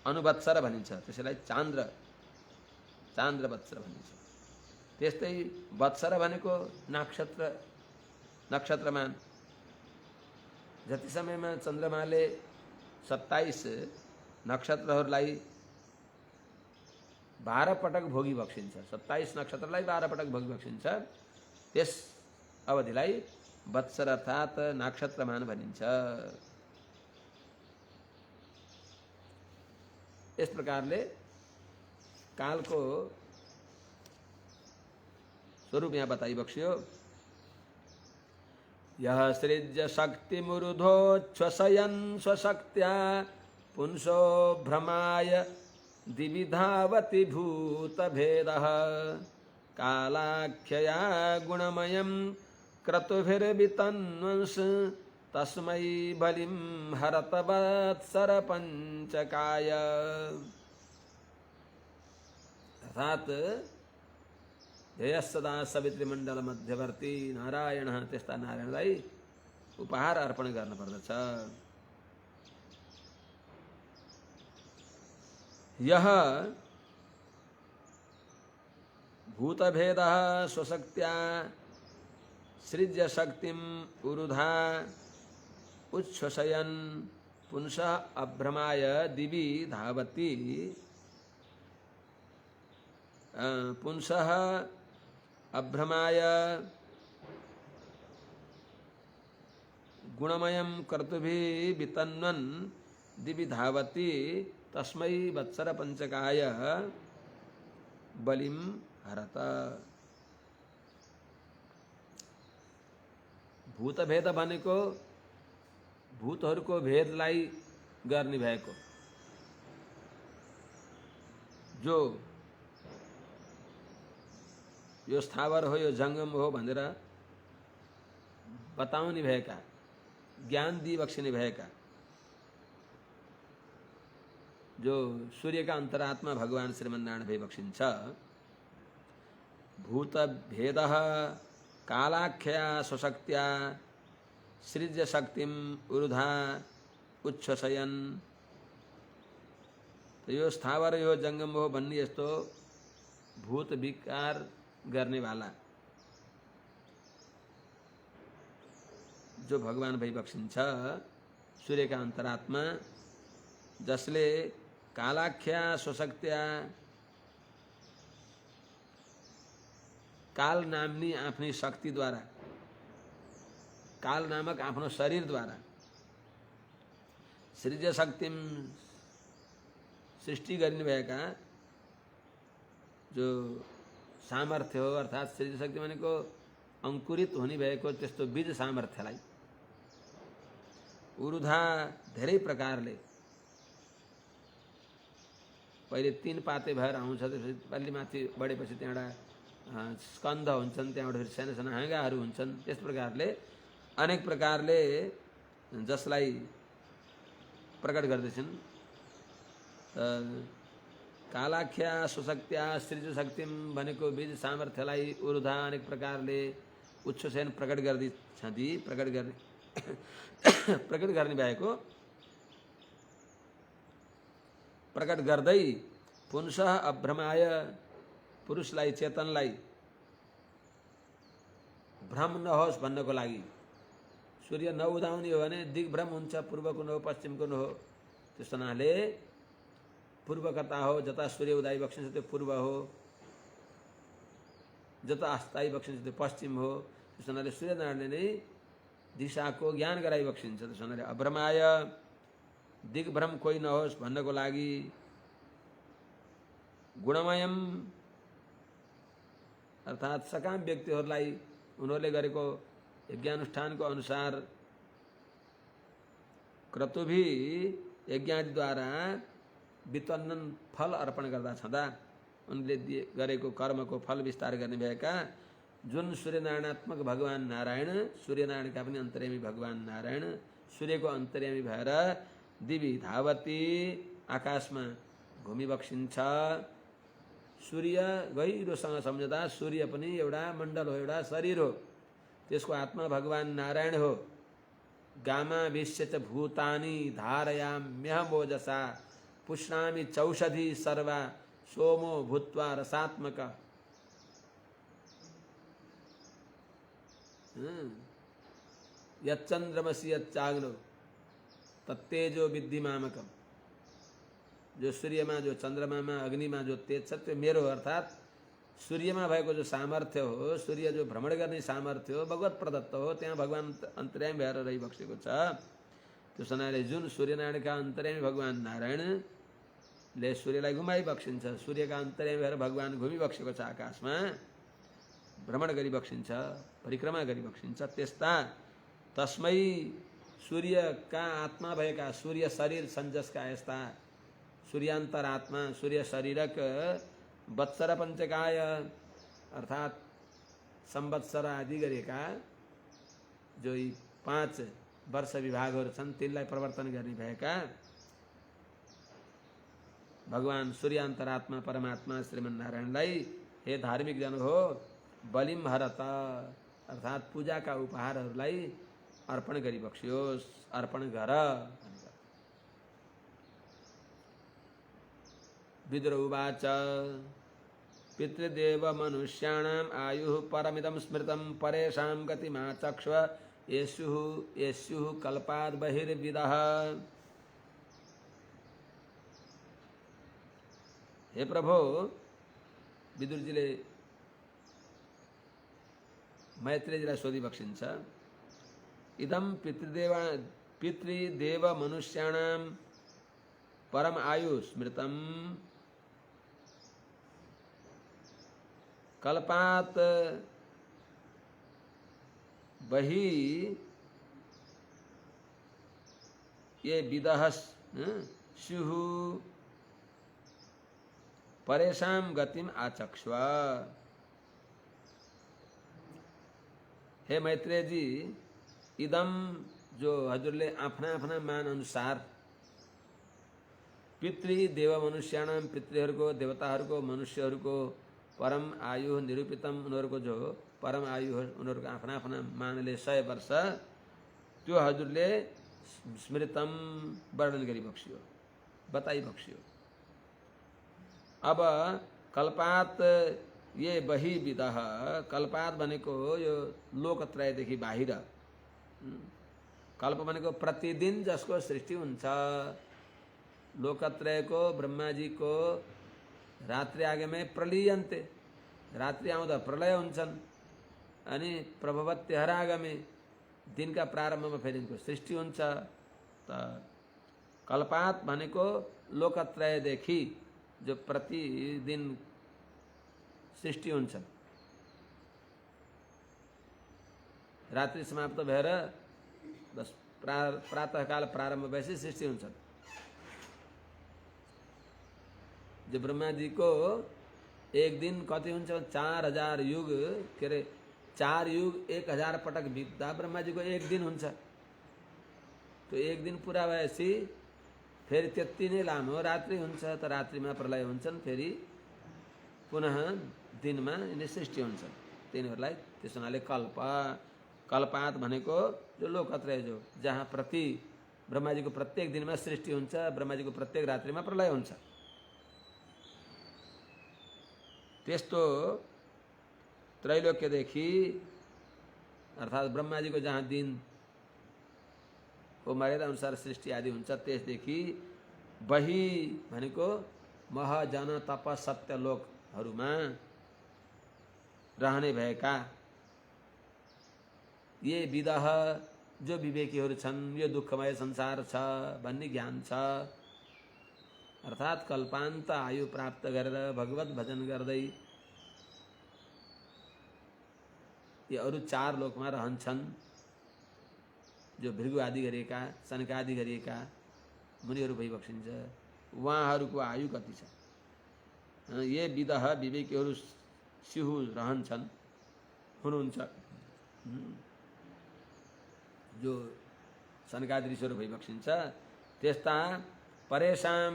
अनुवत्सर भनिन्छ। त्यसैलाई चान्द्र वत्सर भनिन्छ। त्यस्तै वत्सर भनेको नक्षत्रमान। जति समयमा चन्द्रमाले 27 नक्षत्रहरूलाई 12 पटक भोगिबक्सिन्छ, 27 नक्षत्रलाई 12 पटक भोगिबक्सिन्छ, त्यस अवधिलाई वत्सर अर्थात नक्षत्रमान भनिन्छ। इस प्रकारले कालको स्वरूप यहाँ बताइबक्सियो। यह सृज्य शक्ति मुरुधोच्छ्वसयन् स्वशक्त्या पुंसो भ्रमाय दिविधावति भूतभेदः कालाख्यया गुणमयं क्रतुभिर्वितन्वंस तस्मै बलिं हरत वत्सर पंचकाय। अर्थात ध्येय सदा सवित्री मण्डल मध्यवर्ती नारायण, त्यस्ता नारायणलाई उपहार अर्पण गर्नुपर्दछ। यह भूतभेदः स्वशक्त्या सृज्य शक्तिम उरुधा उच्छ्वसयन् पुंसः अभ्रमाय दिवि धावति पुंसः अभ्रमाय गुणमयं कर्तुभिः वितन्वन् दिवि धावति तस्मै वत्सर पंचकाय बलिं हरत। भूतभेद भनेको भूतहरूको भेदलाई गर्ने भएको, जो यो स्थावर हो यो जंगम हो भनेर बताउने भएका, ज्ञान दिइबक्सिने भएका, जो सूर्यका अन्तरात्मा भगवान श्रीमन्नारायण भइबक्सिन्छ। भूतभेदः कालाख्या स्वशक्त्या सृज्य शक्तिम उरुधा उच्छ्वसयन्। तो यो स्थावर यो जंगम हो भन्ने यस्तो भूत विकार गर्ने वाला जो भगवान भइबक्सिन्छ सूर्यका अन्तरात्मा, जसले कालाख्या स्वशक्त्या काल नाम्नी आफ्नै शक्तिद्वारा काल नामक आफ्नो शरीरद्वारा सृज शक्तिम सृष्टि गर्नुभएका जो सामर्थ्य हो अर्थात् सृज शक्ति भनेको अंकुरित हुने भएको त्यस्तो बीज सामर्थ्यलाई उरुधा धेरै प्रकारले पहिले 3 पाते भएर आउँछ, त्यसपछि अलि माथि बढेपछि त्यहाँ एउटा स्कन्ध हुन्छन्, त्यहाँबाट फेरि साना साना हाँगाहरू हुन्छन्। त्यस प्रकारले अनेक प्रकारले जसलाई प्रकट गर्दछन्। कालाख्या सुशक्त्या सृज शक्तिम भनेको बीज सामर्थ्यलाई उरुधा अनेक प्रकारले उच्छ्वसन प्रकट गर्दछन्। प्रकट गर्ने भएको प्रकट गर्दै पुनः अभ्रमाय पुरुषलाई चेतनलाई भ्रम नहोस् भन्नको लागि सूर्य नउदाउने हो भने दिग्भ्रम हुन्छ, पूर्वको न हो पश्चिमको न हो। त्यस हुनाले पूर्वकता हो, जता सूर्य उदाइ बक्सिन्छ त्यो पूर्व हो, जता अस्ताइ बक्सिन्छ त्यो पश्चिम हो। त्यस हुनाले सूर्यनारायणले नै दिशाको ज्ञान गराइ बक्सिन्छ। त्यस हुनाले अभ्रमाय दिग्भ्रम कोही नहोस् भन्नको लागि गुणमयम अर्थात् सकाम व्यक्तिहरूलाई उनीहरूले गरेको यज्ञानुष्ठानको अनुसार क्रतुभी यज्ञादिद्वारा वितन्नन फल अर्पण गर्दा छँदा उनले गरेको कर्मको फल विस्तार गर्ने भएका जुन सूर्यनारायणात्मक भगवान नारायण, सूर्यनारायणका पनि अन्तर्यामी भगवान नारायण सूर्यको अन्तर्यामी भएर दिवी धावती आकाशमा घुमिबक्सिन्छ। सूर्य गहिरोसँग सम्झदा सूर्य पनि एउटा मण्डल हो, एउटा शरीर हो, त्यसको आत्मा भगवान नारायण हो। गामा विश्य च भूतानि धारयाम्यहमोजसा पुष्णामि चौषधि सर्वा सोमो भूत्वा रसात्मक। यच्चंद्रमसि यच्चाग्नो तत्तेजो विद्धि मामकम। जो सूर्यमा, जो चन्द्रमामा, अग्निमा जो तेज छ त्यो मेरो हो। अर्थात् सूर्यमा भएको जो सामर्थ्य हो, सूर्य जो भ्रमण गर्ने सामर्थ्य हो, भगवत प्रदत्त हो। त्यहाँ भगवान अन्तर्यामी भएर रहिबसेको छ। त्यो हुनाले जुन सूर्यनारायणका अन्तर्यामी भगवान नारायणले सूर्यलाई घुमाइबक्सिन्छ, सूर्यका अन्तर्यामी भएर भगवान घुमिबक्सेको छ, आकाशमा भ्रमण गरिबक्सिन्छ, परिक्रमा गरिबक्सिन्छ। त्यस्ता तस्मै सूर्यका आत्मा भएका सूर्य शरीर सञ्जसका यस्ता सूर्यान्तरात्मा सूर्य शरीरक वत्सर पञ्चकाय अर्थात् संवत्सर आदि गरेका जो 5 वर्ष विभागहरू छन् तिनलाई प्रवर्तन गर्ने भएका भगवान सूर्यान्तरात्मा परमात्मा श्रीमन्नारायणलाई हे धार्मिक जन हो बलिम हरत अर्थात् पूजाका उपहारहरूलाई अर्पण गरिबक्सियोस्, अर्पण गर। विदुर उवाच पितृदेव मनुष्याणाम् आयुः परमिदं स्मृतं परेषां गतिमाचक्ष्व येष्युः कल्पाद् बहिर्विदः। हे प्रभो, विदुरजीले मैत्रेयजीलाई सोधिबक्सिन्छ, इदं पितृदेव मनुष्याणां परम आयु स्मृतं कल्पात् बहि ये विदः स्युः परेषां गतिम आचक्ष्व। हे मैत्रेय जी, इदम जो हजुरले आफ्ना आफ्ना मान अनुसार पितृ देव मनुष्याणाम पितृहरूको देवताहरूको मनुष्यहरूको परम आयु निरूपितम उनीहरूको जो परम आयु हो उनीहरूको आफ्ना आफ्ना मानले 100 वर्ष त्यो हजुरले स्मृतम वर्णन गरिबक्सियो, बताइबक्सियो। अब कल्पात ये बहि विदः, कल्पात भनेको यो लोकत्रयदेखि बाहिर, कल्प भनेको प्रतिदिन जसको सृष्टि हुन्छ। लोकत्रयको ब्रह्माजीको रात्रि आगमे प्रलीयन्ते, रात्रि आउँदा प्रलय हुन्छन्। अनि प्रभवत्यहरागमे दिनका प्रारम्भमा फेरि यिनको सृष्टि हुन्छ। त कल्पात भनेको लोकत्रयदेखि जो प्रतिदिन सृष्टि हुन्छ, रात्रि समाप्त भएर बस प्रातःकाल प्रारम्भ भएपछि सृष्टि हुन्छ। जो ब्रह्मा जी को एक दिन कति हुन्छ, 4000 युग, के अरे 4 युग 1000 पटक बित्दा ब्रह्मा जी को एक दिन हुन्छ। तो एक दिन पुरा भएपछि फेरि त्यति नै लामो रात्रि हुन्छ। त रात्रिमा प्रलय हुन्छन्, फेरि पुनः दिनमा यिनी सृष्टि हुन्छ। तिनीहरूलाई त्यस हुनाले कल्पात भनेको जो लोकत्रय, जो जहाँ प्रति ब्रह्माजीको प्रत्येक दिनमा सृष्टि हुन्छ, ब्रह्माजीको प्रत्येक रात्रिमा प्रलय हुन्छ। त्यस्तो त्रैलोक्यदेखि अर्थात् ब्रह्माजीको जहाँ दिन को मर्यादा अनुसार सृष्टि आदि हुन्छ, त्यसदेखि बही भनेको महजन तप सत्यलोकहरूमा रहने भएका ये विदह जो विवेकीहरू छन्, यो दुःखमय संसार छ भन्ने ज्ञान छ। अर्थात् कल्पान्त आयु प्राप्त गरेर भगवत भजन गर्दै ये अरू 4 लोकमा रहन्छन्। जो भृगु आदि गरिएका, सनकादि गरिएका मुनिहरू भइबक्सिन्छ, उहाँहरूको आयु कति छ? ये विदह विवेकीहरू सिहु रहन्छन्, हुनुहुन्छ। जो सनकादि ऋषिहरू भइबक्सिन्छ, त्यस्ता परेशान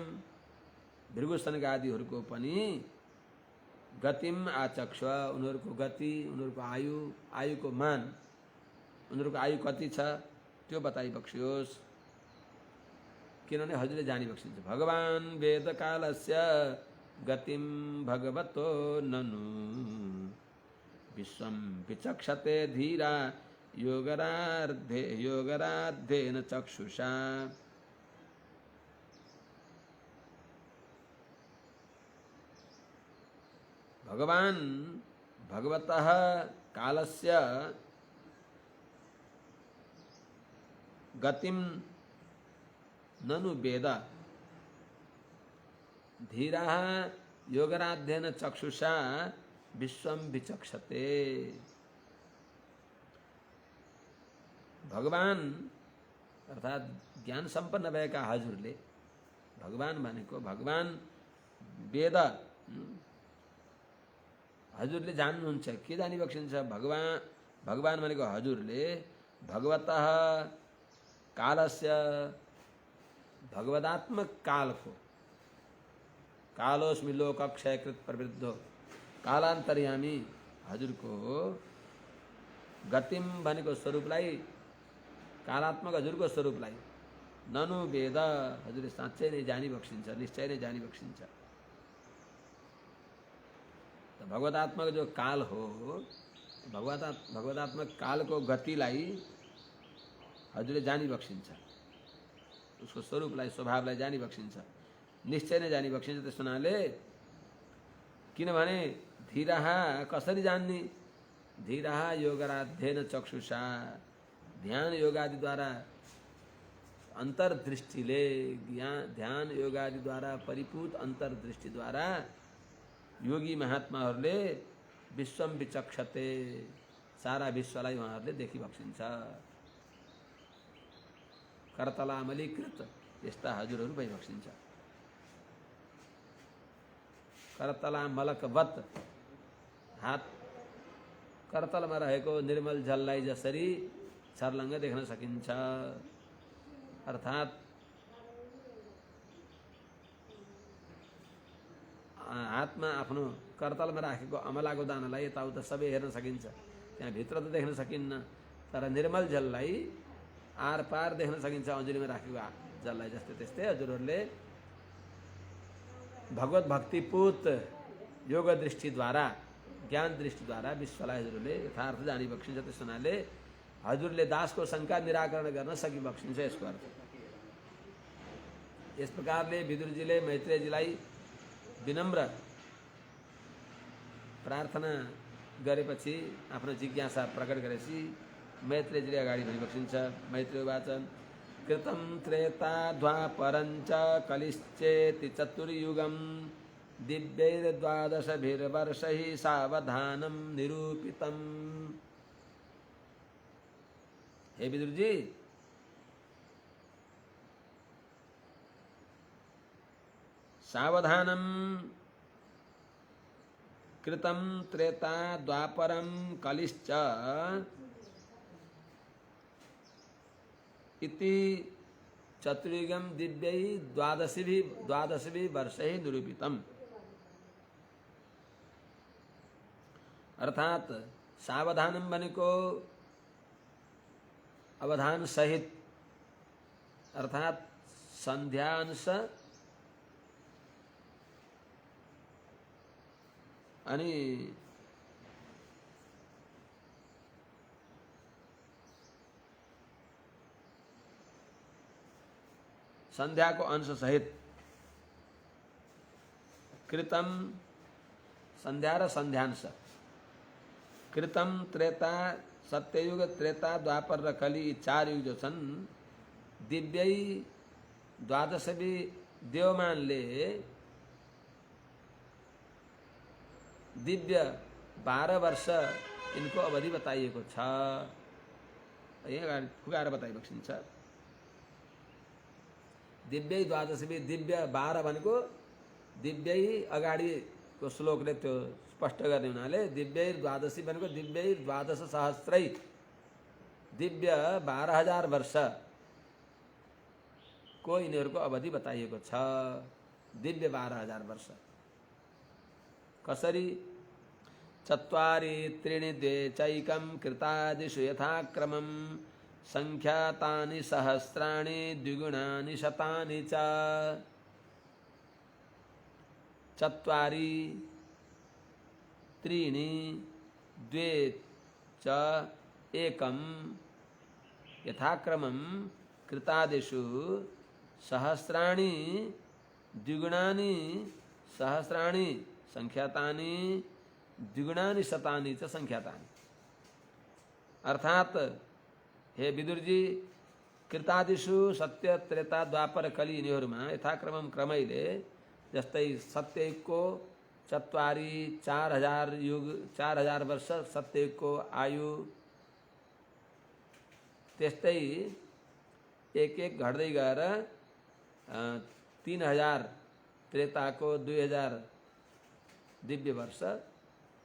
भृगु सनकादिहरूको पनि गतिम आचक्ष, उनीहरूको गति, उनीहरूको आयुको मान, उनीहरूको आयु कति छ त्यो बताइबक्सियोस्। किनभने हजुरले जानिबक्सिन्छ। भगवान वेद कालस्य गतिम भगवतो ननु विश्वम विचक्षते धीरा योगराध्येन चक्षुषा। भगवान भगवतः कालस्य गतिम ननु वेद धीरा योगराध्येन चक्षुषा विश्वम विचक्षते। भगवान अर्थात् ज्ञान सम्पन्न भएका हजुरले, भगवान भनेको भगवान वेद, हजुरले जान्नुहुन्छ। के जानिबक्सिन्छ? भगवान भनेको हजुरले भगवतः कालस्य भगवदात्मक कालको, कालोस्मि लोकक्षयकृत प्रवृद्धो, कालान्तर्यामी हजुरको गतिम भनेको स्वरूपलाई, कालात्मक हजुरको स्वरूपलाई ननु वेद हजुरले साँच्चै नै जानिबक्सिन्छ, निश्चय नै जानिबक्सिन्छ। तो भगवदात्मक जो काल हो, भगवदात्मक कालको गतिलाई हजुरले जानिबक्सिन्छ, उसको स्वरूपलाई, स्वभावलाई जानिबक्सिन्छ, निश्चय नै जानिबक्सिन्छ। त्यस हुनाले किनभने धीराहा कसरी जान्ने? धीराहा योगराध्येन चक्षुषा, ध्यान योगादिद्वारा अंतर्दृष्टिले, ध्यान योगादिद्वारा परिपूत अंतर्दृष्टिद्वारा योगी महात्माहरूले विश्वम विचक्षते, सारा विश्वलाई उहाँहरूले देखिबक्सिन्छ। करतलामलीकृत यस्ता हजुरहरू भइबक्सिन्छ। करतलामलकवत, हात करतलमा रहेको निर्मल जललाई जसरी छर्लङ्ग देख्न सकिन्छ, अर्थात् हातमा आफ्नो करतलमा राखेको अमलाको दानालाई यताउता सबै हेर्न सकिन्छ, त्यहाँ भित्र त देख्न सकिन्न, तर निर्मल जललाई आर पार देख्न सकिन्छ अञ्जुलीमा राखेको जललाई। जस्तै त्यस्तै हजुरहरूले भगवत भक्तिपूत योग दृष्टिद्वारा, ज्ञान दृष्टिद्वारा विश्वलाई हजुरले यथार्थ जानिबक्सिन्छ। त्यस हुनाले हजुरले दासको शङ्का निराकरण गर्न सकिबक्सिन्छ, यसको अर्थ। यस प्रकारले विदुरजीले मैत्रेयजीलाई विनम्र प्रार्थना गरेपछि, आफ्नो जिज्ञासा प्रकट गरेपछि मैत्रेयजीले अगाडि भनिबक्सिन्छ। मैत्रेय उवाच कृतं त्रेता द्वापरञ्च कलिश्चेति चतुर्युगं दिव्यैर्द्वादशभिर्वर्षैः सावधानं निरूपितम्। हे विदुर जी, सावधानं कृतं त्रेता द्वापरं कलिश्च इति चतुर्युगं दिव्यै द्वादशभिः वर्षैः निरूपितम्। अर्थात सावधानम भनेको अवधान सहित, अर्थात संध्यांश अनि संध्या को अंश सहित कृतम संध्या र संध्यांश कृतम त्रेता सत्ययुग त्रेता द्वापर र कली 4 युग जो छन् दिव्यै द्वादशवी देवमानले दिव्य 12 वर्ष इनको अवधि बताइएको छ। यहाँ खुगाएर बताइबक्सिन्छ। दिव्यै द्वादशवी दिव्य 12 भनेको दिव्यै अगाडिको श्लोकले त्यो स्पष्ट गर्ने हुनाले दिव्यै द्वादशी भनेको दिव्यै द्वादश सहस्रै दिव्य 12,000 वर्ष को यिनीहरूको अवधि बताइएको छ। दिव्य 12,000 वर्ष कसरी चत्वारि त्रीणि द्वे चैकं कृतादिषु यथाक्रमं संख्यातानि सहस्राणि द्विगुणानि शतानि च। चत्वारि त्रीणि द्वे च एकं यथाक्रमं कृतादिषु सहस्राणि द्विगुणानि सहस्राणि संख्यातानि द्विगुणानि शतानि च संख्यातानि। अर्थात हे विदुर जी, कृतादिषु सत्य त्रेता द्वापर कली यिनीहरूमा यथाक्रमम क्रमैले जस्तै सत्ययुगको चत्वारी 4,000 युग 4,000 वर्ष सत्ययुगको आयु, त्यस्तै एक एक घट्दै गएर 3,000 त्रेताको 2,000 दिव्य वर्ष,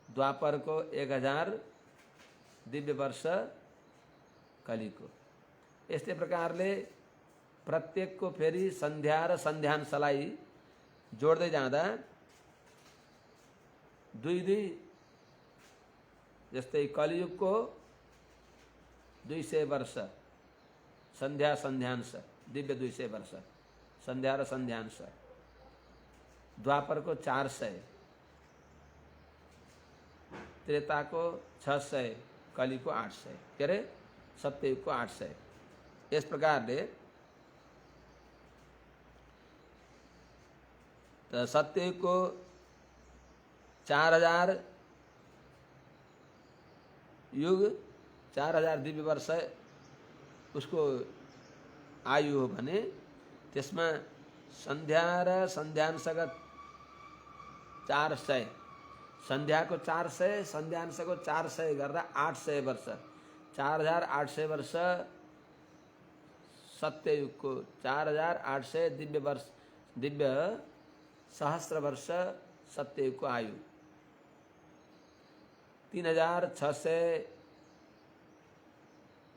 द्वापर को 1,000 दिव्य वर्ष कलीको। यस्तै प्रकारले प्रत्येकको फेरि संध्या र संध्यांशलाई जोड्दै जाँदा 2-2 जस्तै कलियुगको 200 वर्ष संध्या संध्यांश दिव्य 200 वर्ष संध्या र संध्यांश, द्वापर को 400, त्रेता को 600, कली को 800 के अरे सत्ययुग को 800। इस प्रकारले सत्ययुग को 4,000 युग 4,000 दिव्य वर्ष उसको आयु हो भने त्यसमा संध्या र संध्यांशगत 400, संध्या को 400 संध्यांश को 400 गर्दा 800 वर्ष, 4,800 वर्ष सत्ययुग को, 4,800 दिव्य वर्ष दिव्य सहस्र वर्ष सत्ययुग को आयु, 3,600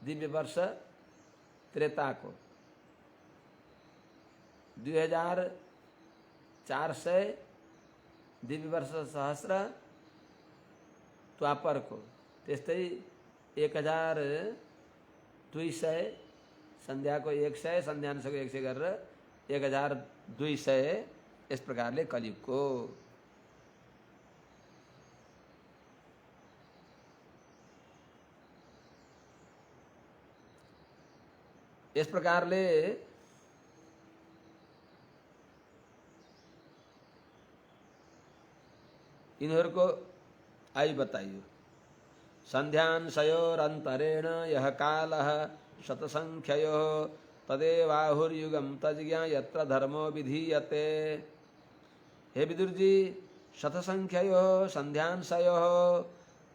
दिव्य वर्ष त्रेता को, 2,400 दिव्य वर्ष सहस्र द्वापर को, त्यस्तै 1,200 संध्या को 100 संध्यांश को 100 गरेर 1,200 इस प्रकारले कलियुग को। इस प्रकारले यिनीहरूको आयु बताइयो। संध्यांशयोरन्तरेण यः कालः शतसंख्ययोः तदेवाहुर्युगं तज्ज्ञा यत्र धर्मो विधीयते। हे विदुर जी, शतसंख्ययोः संध्यांशयोः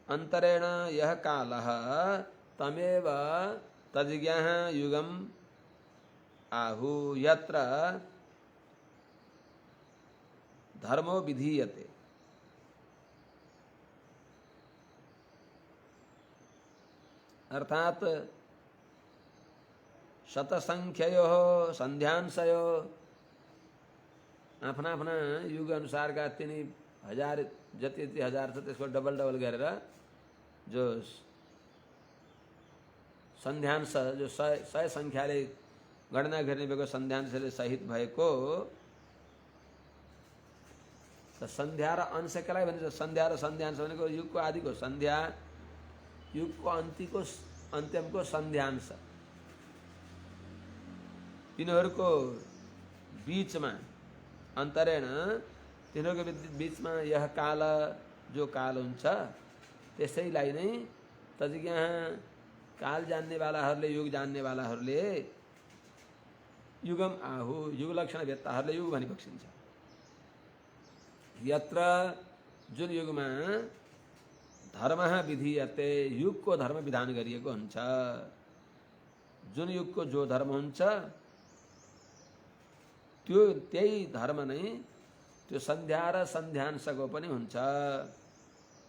अंतरेण यह कालः तमेव तज्ज्ञः युगम आहु यत्र धर्मो विधीयते। अर्थात शतसंख्ययोः संध्यांशयोः आफ्ना आफ्ना युग अनुसारका तिनी हजार जति जति हजार छ त्यसको डबल डबल गरेर जो संध्यांश जो सय संख्याले गणना गर्ने भएको संध्यांशले सहित भएको संध्या र अंश केलाई भनिन्छ? संध्या र संध्यांश भनेको युगको आदिको संध्या, युगको अन्त्यको अन्त्यमको संध्यांश, तिनीहरूको बीचमा अन्तरेण तिनीहरूको बीचमा यह काल जो काल हुन्छ त्यसैलाई नै तज्ज्ञ काल जान्ने वालाहरूले युग जान्ने वालाहरूले युगम आहु युग लक्षण वेत्ताहरूले युग भनी बक्सिन्छ। यत्र जुन युगमा धर्म विधीयते युगको धर्म विधान गरिएको हुन्छ, जुन युगको जो धर्म हुन्छ त्यो त्यही धर्म नै त्यो संध्या र संध्यांशको पनि हुन्छ।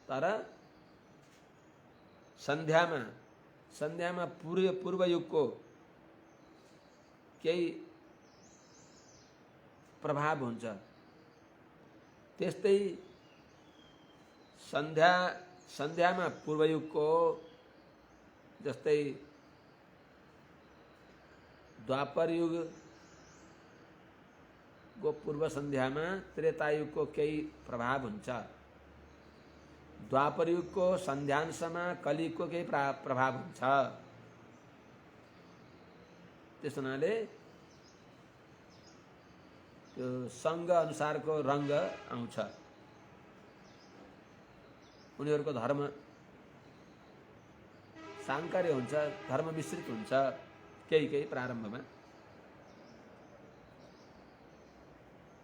तर संध्यामा पूर्व युगको केही प्रभाव हुन्छ, त्यस्तै संध्यामा पूर्व युगको जस्तै द्वापर युग को पूर्व संध्यामा त्रेता युगको केही प्रभाव हुन्छ, द्वापर युगको संध्यांशमा कलियुगको केही प्रभाव हुन्छ। त्यस हुनाले त्यो संग अनुसारको रंग आउँछ, उनीहरूको धर्म सांकर्य हुन्छ, धर्म मिश्रित हुन्छ केही प्रारम्भमा।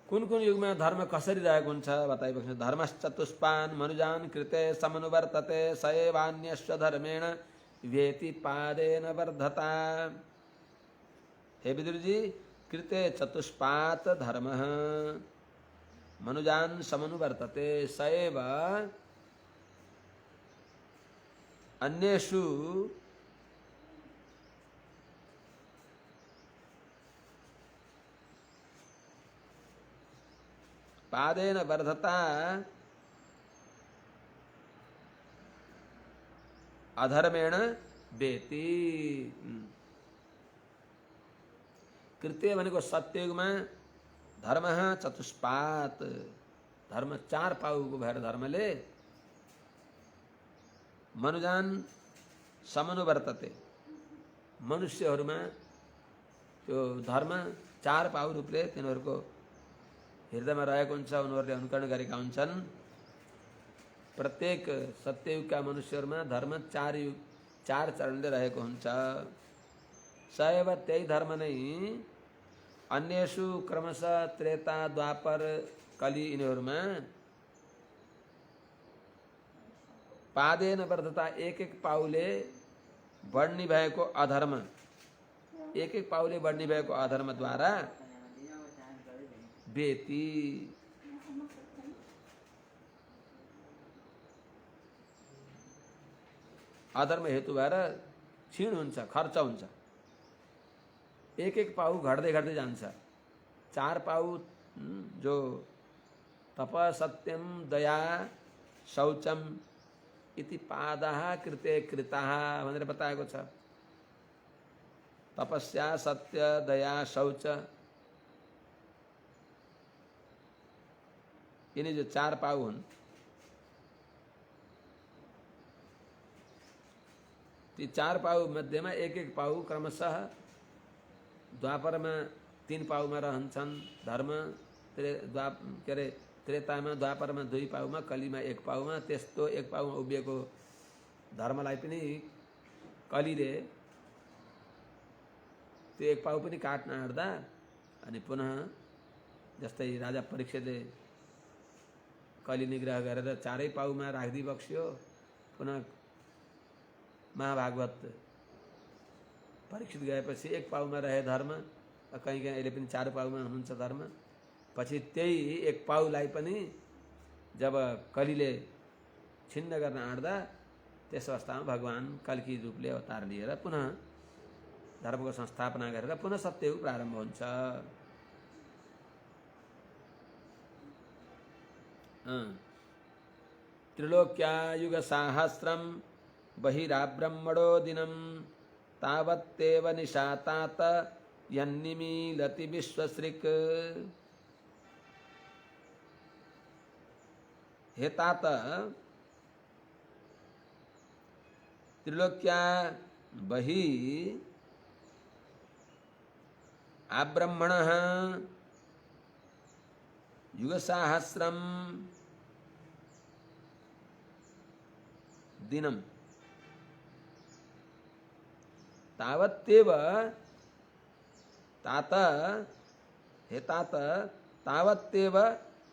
कुन कुन युगमा धर्म कसरी रहेको हुन्छ बताइबक्छ। धर्मश्चतुष्पान् मनुजान् कृते समनुवर्तते सएवान्यस्य धर्मेण वेति पादेन वर्धता। हे विदुर जी, कृते चतुष्पात् धर्मः मनुजान् समनुवर्तते सएव अन्येषु पादेन वर्धता अधर्मेण वेति। कृत्य भनेको सत्ययुगमा धर्म चतुष्पात धर्म चार पाउको भएर धर्मले मनुजान समनुवर्तते मनुष्यहरूमा त्यो धर्म चार पाउ रूपले तिनीहरूको हृदयमा रहेको हुन्छ, उनीहरूले अनुकरण गरेका हुन्छन्। प्रत्येक सत्ययुगका मनुष्यहरूमा धर्म चार चरणले रहेको हुन्छ। सएव त्यही धर्म नै अन्येषु क्रमशः त्रेता द्वापर कली यिनीहरूमा पादेन वर्धता एक एक पाउले बढ्ने भएको अधर्म, एक एक पाउले बढ्ने भएको अधर्मद्वारा वेति अधर्म हेतु भएर क्षीण हुन्छ, खर्च हुन्छ। एक एक पाउ घट्दै घट्दै जान्छ। चार पाउ जो तप सत्यम दया शौचम इति पादः कृते कृताः भनेर बताएको छ। तपस्या सत्य दया शौच यिनी जो चार पाउ हुन् ती चार पाउ मध्येमा एक एक पाउ क्रमशः द्वापरमा 3 पाउमा रहन्छन् धर्म, त्रेतामा द्वापरमा 2 पाउमा, कलीमा 1 पाउमा, त्यस्तो 1 पाउमा उभिएको धर्मलाई पनि कलिले त्यो एक पाउ पनि काट्न आँट्दा अनि पुनः जस्तै राजा परीक्षितले कलि निग्रह गरेर चारै पाउमा राखिदिई बक्स्यो। पुनः महाभागवत परीक्षित गएपछि एक पाउमा रहे धर्म, कहीँ कहीँ अहिले पनि चार पाउमा हुनुहुन्छ धर्म। पछि त्यही एक पाउलाई पनि जब कलिले छिन्न गर्न आँट्दा त्यस अवस्थामा भगवान कल्की रूपले अवतार लिएर पुनः धर्मको संस्थापना गरेर पुनः सत्ययुग प्रारम्भ हुन्छ। त्रिलोक्यायुग साहस्रम बहिराब्रह्मणो दिनम तावत्तेव निशातात यन्निमीलति विश्वश्रिक। हे तात, त्रिलोक्या बहि आब्रह्मण युगसाहस्रम दिनम तावत्तेव तात, हे तात, तावत्तेव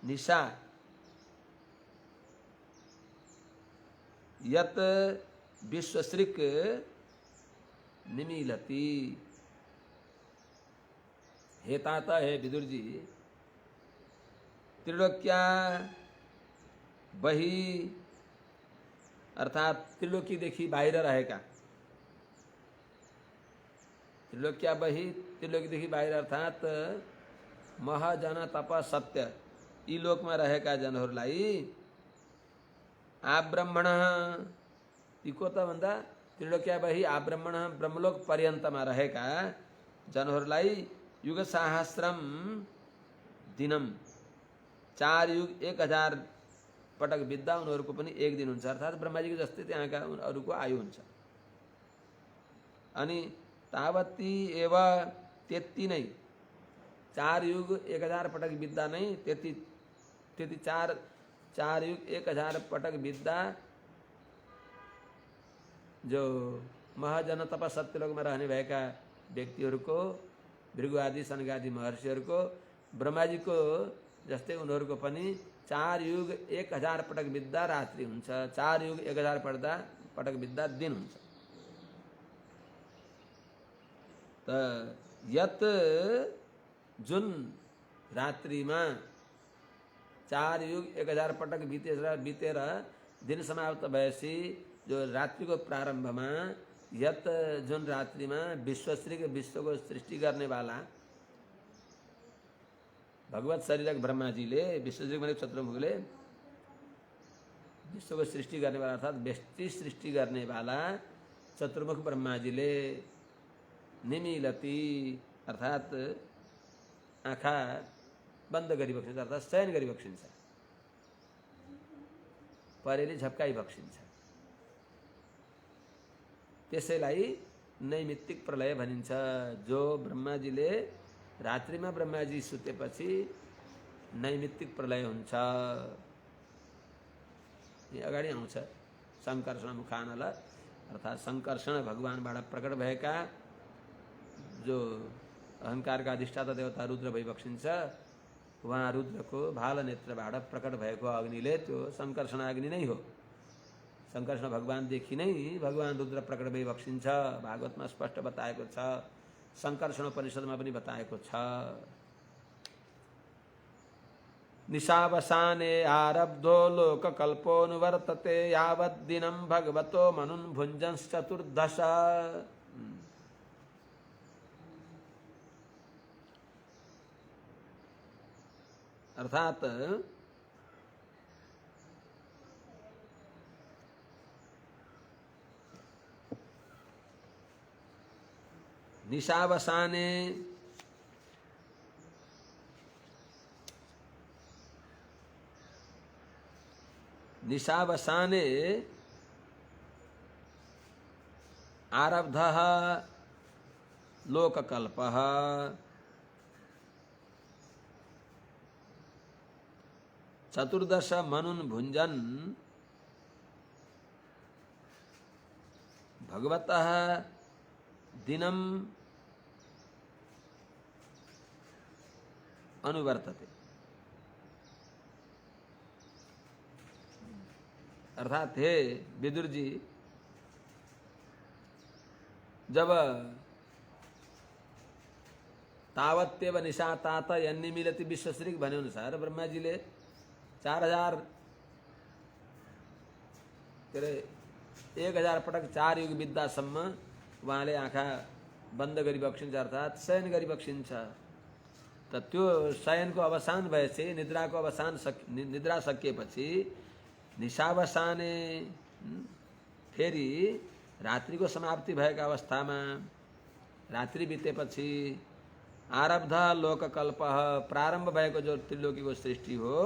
निशा यत विश्वश्रिक निमीलति। हे तात, हे विदुर जी, त्रिलोक्या बही अर्थात त्रिलोकीदेखि बाहिर रहेका, त्रिलोक्या बही त्रिलोकीदेखि बाहिर अर्थात महजन तप सत्य यी लोकमा रहेका जनहरूलाई आब्रह्मण ती को त भन्दा त्रिलोक्या बही आब्रह्मण ब्रह्मलोक पर्यन्तमा रहेका जनहरूलाई युग साहस्रम दिनम 4 युग 1000 पटक बित्दा उनीहरूको पनि एक दिन हुन्छ। अर्थात ब्रह्माजीको जस्तै त्यहाँका अरूको आयु हुन्छ। अनि तावती एव त्यति नै 4 युग 1000 पटक बित्दा नै त्यति 4 युग 1000 पटक बित्दा जो महजन तप सत्यलोकमा रहने भएका व्यक्तिहरूको भृगु आदि सनगादि महर्षिहरूको ब्रह्माजीको जस्तै उनीहरूको पनि 4 युग 1000 पटक बित्दा रात्रि हुन्छ, 4 युग 1000 पटक बित्दा दिन हुन्छ। त यत जुन रात्रिमा 4 युग 1000 पटक बितेर दिन समाप्त भएपछि जो रात्रिको प्रारम्भमा यत जुन रात्रिमा विश्वश्री विश्वको सृष्टि गर्नेवाला भगवत शरीरक ब्रह्माजीले विश्वश्री भने चतुर्मुखले विश्वको सृष्टि गर्नेवाला अर्थात व्यष्टि सृष्टि गर्नेवाला चतुर्मुख ब्रह्माजीले निमीलति अर्थात आँखा बन्द गरी बक्सिन्छ, अर्थात शयन गरी बक्सिन्छ, परेली झप्काई बक्सिन्छ। त्यसैलाई नैमित्तिक प्रलय भनिन्छ। जो ब्रह्माजीले रात्रिमा ब्रह्माजी सुतेपछि नैमित्तिक प्रलय हुन्छ। यो अगाडि आउँछ संकर्षण मुखानल अर्थात संकर्षण भगवानबाट प्रकट भएका जो अहंकारका अधिष्ठाता देवता रुद्र भइबक्सिन्छ। वहाँ रुद्रको भाल नेत्रबाट प्रकट भएको अग्निले त्यो संकर्षण अग्नि नै हो। संकर्षण भगवानदेखि नै भगवान रुद्र प्रकट भइबक्सिन्छ। भागवतमा स्पष्ट बताएको छ, संकर्षण उपनिषदमा पनि बताएको छ। निशावसाने आरब्धो लोककल्पोऽनुवर्तते यावद्दिनं भगवतो मनुन् भुञ्जंश्चतुर्दश। अर्थात निशावसाने निशावसाने आरब्धः लोककल्पः चतुर्दश मनुन् भुञ्जन् भगवतः दिनम अनुवर्तते। अर्थात हे विदुर जी, जब तावत्यव निशा तात यन्नी मिलती विश्वश्री भने अनुसार ब्रह्मा जीले 4000 के अरे 1000 पटक 4 युग बित्दासम्म उहाँले आँखा बन्द गरी बक्सिन्छ, अर्थात शयन गरी बक्सिन्छ। त त्यो शयनको अवसान भएपछि, निद्राको अवसान निद्रा सकिएपछि निशावसाने फेरि रात्रिको समाप्ति भएका अवस्थामा, रात्रि बितेपछि आरब्ध लोककल्प, प्रारम्भ भएको जो त्रिलोकीको सृष्टि हो,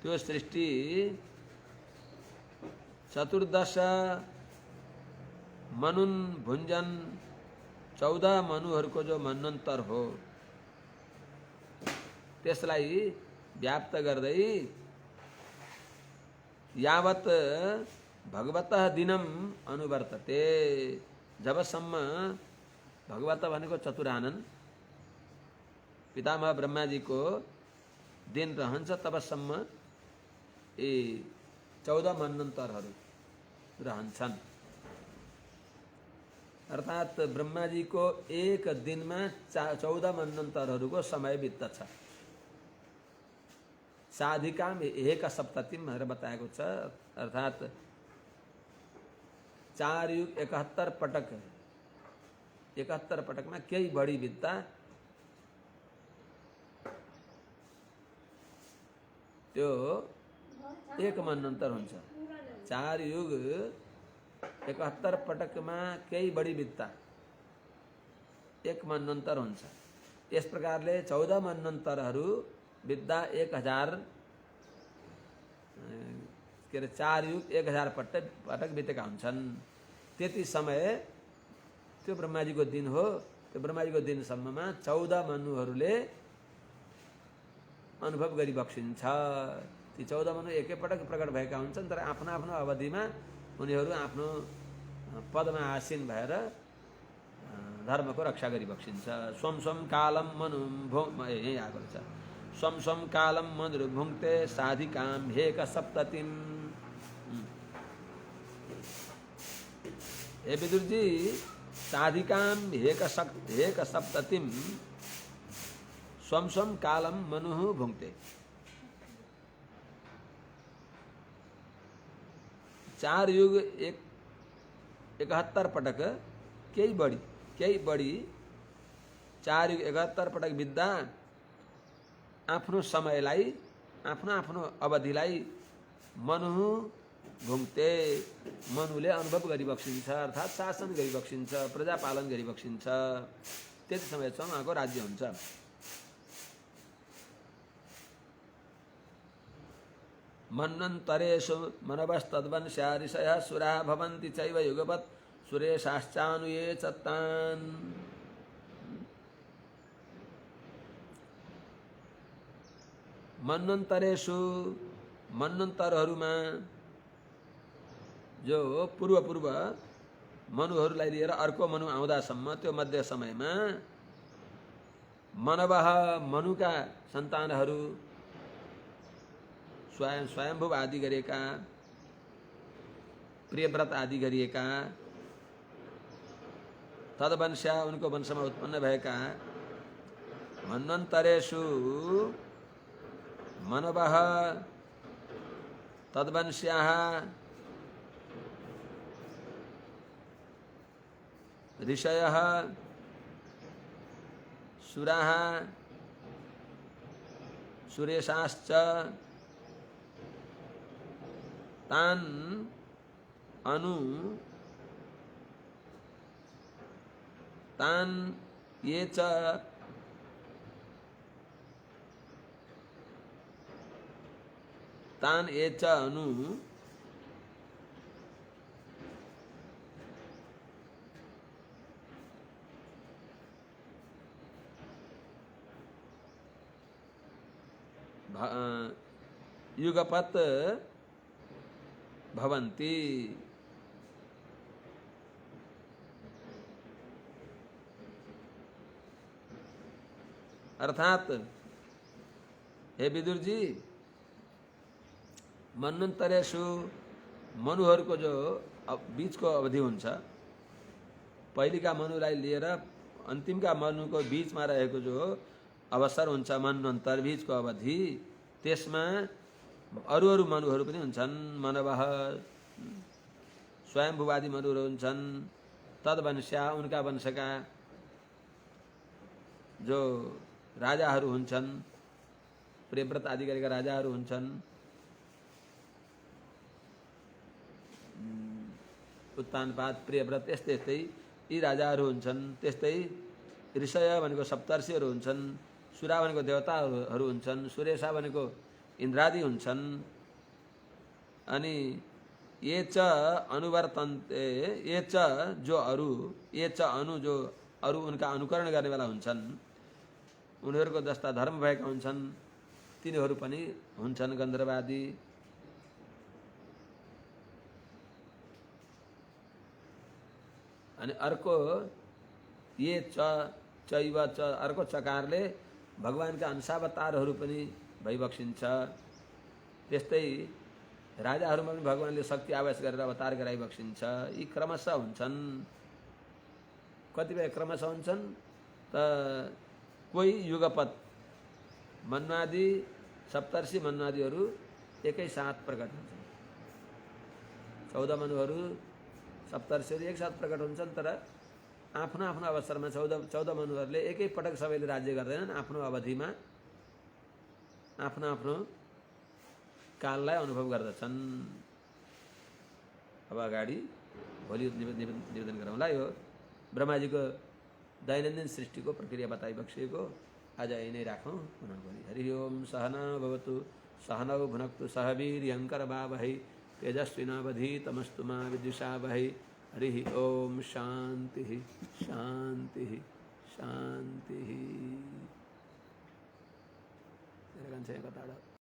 त्यो सृष्टि 14 मनुन भुञ्जन 14 मनुहरूको जो मनन्तर हो, त्यसलाई व्याप्त गर्दै यावत भगवतः दिनम अनुवर्तते, जबसम्म भगवत भनेको चतुरानन पितामह ब्रह्माजीको दिन रहन्छ, तबसम्म यी 14 मनन्तरहरू रहन्छन्। अर्थात ब्रह्माजीको एक दिनमा 14 मनन्तरहरूको समय बित्दछ। साधिकाम एक सप्ततिम भनेर बताएको छ, अर्थात 4 युग 71 पटक, 71 पटकमा केही बढी बित्दा त्यो एक मनन्तर हुन्छ। 4 युग 71 पटकमा केही बढी बित्दा एक मनन्तर हुन्छ। यस प्रकारले 14 मनन्तरहरू बित्दा 1000 के अरे 4 युग 1000 पटक बितेका हुन्छन्। त्यति समय त्यो ब्रह्माजीको दिन हो। त्यो ब्रह्माजीको दिनसम्ममा 14 मनुहरूले अनुभव गरी बक्सिन्छ। ती 14 मनु एकैपटक प्रकट भएका हुन्छन्, तर आफ्नो आफ्नो अवधिमा उनीहरू आफ्नो पदमा आसीन भएर धर्मको रक्षा गरी बक्सिन्छ। स्वम स्वम कालम मनु यही आएको छ। स्वम स्वम कालम मनु भुङ्क्ते साधिकाम हेक सप्ततिम। हे विदुर जी, साधिकाम हेक सप्ततिम स्वम स्वम कालम मनु भुङ्क्ते। 4 युग 71 पटक केही बढी 4 युग 71 पटक बित्दा आफ्नो समयलाई, आफ्नो अवधिलाई मनु भुङ्क्ते, मनुले अनुभव गरी बक्सिन्छ, अर्थात् शासन गरी बक्सिन्छ, प्रजापालन गरी बक्सिन्छ। त्यति समयसम्म उहाँको राज्य हुन्छ। मन्वन्तरेषु मनवस्तद्वंश्या ऋषयः सुराः भवन्ति चैव युगपत् सुरेशाश्चानुये च तान्। मन्वन्तरेषु, मन्वन्तरहरूमा जो पूर्व मनुहरूलाई लिएर अर्को मनु आउँदासम्म त्यो मध्य समयमा मनवः, मनुका सन्तानहरू, स्वयंभुव आदि गरेका, प्रियव्रत आदि गरिएका, तदवंश्या उनको वंशमा उत्पन्न भएका, मन्वन्तरेषु मनवः तदवंश्याः ऋषयः सुराः सुरेशाश्च तान् अनु तान् ये च तान् ये च अनु युगपत् भवन्ति। अर्थात हे विदुरजी, मन्वन्तरेषु मनुहरूको जो बीचको अवधि हुन्छ, पहिलेका मनुलाई लिएर अन्तिमका मनुको बीचमा रहेको जो अवसर हुन्छ, मन्वन्तर बीचको अवधि, त्यसमा अरू अरू मनुहरू पनि हुन्छन्। मनवः स्वयम्भुवादी मनुहरू हुन्छन्। तद्वंश्या उनका वंशका जो राजाहरू हुन्छन्, प्रियव्रत आदि गरेका राजाहरू हुन्छन्। उत्तानपाद, प्रियव्रत यस्तै यस्तै यी राजाहरू हुन्छन्। त्यस्तै ऋषय भनेको सप्तर्षिहरू हुन्छन्। सुरा भनेको देवताहरू हुन्छन्। सुरेशा भनेको इन्द्रादि हुन्छन्। अनि ये च अनुवर्तन्ते, ये च जो अरू, ये च अनु जो अरू उनका अनुकरण गर्नेवाला हुन्छन्, उनीहरूको जस्ता धर्म भएका हुन्छन्, तिनीहरू पनि हुन्छन् गन्धर्वादी। अनि अर्को ये चैव च, अर्को चकारले भगवानका अंशावतारहरू पनि भइबक्सिन्छ। त्यस्तै राजाहरूमा पनि भगवानले शक्ति आवास गरेर अवतार गराइबक्सिन्छ। यी क्रमशः हुन्छन्। कतिपय क्रमशः हुन्छन् त कोही युगपत् मन्वादी, सप्तर्षि मन्वादीहरू एकै साथ प्रकट हुन्छन्। 14 मनुहरू, सप्तर्षिहरू एकसाथ प्रकट हुन्छन्। तर आफ्नो आफ्नो अवसरमा 14 मनुहरूले एकै पटक सबैले राज्य गर्दैनन्। आफ्नो अवधिमा आफ्नो आफ्नो काललाई अनुभव गर्दछन्। अब अगाडि भोलि निवेदन गरौँला। यो ब्रह्माजीको दैनन्दिन सृष्टिको प्रक्रिया बताइबक्सिएको। आज यही नै राखौँ। पुनः भोलि। हरि ओम। सहना भवतु सहनौ भुनक्तु सह वीर्यङ्करवावहै तेजस्विनावधीतमस्तु मा विद्विषावहै। हरि ओम। शांति शांति शांति।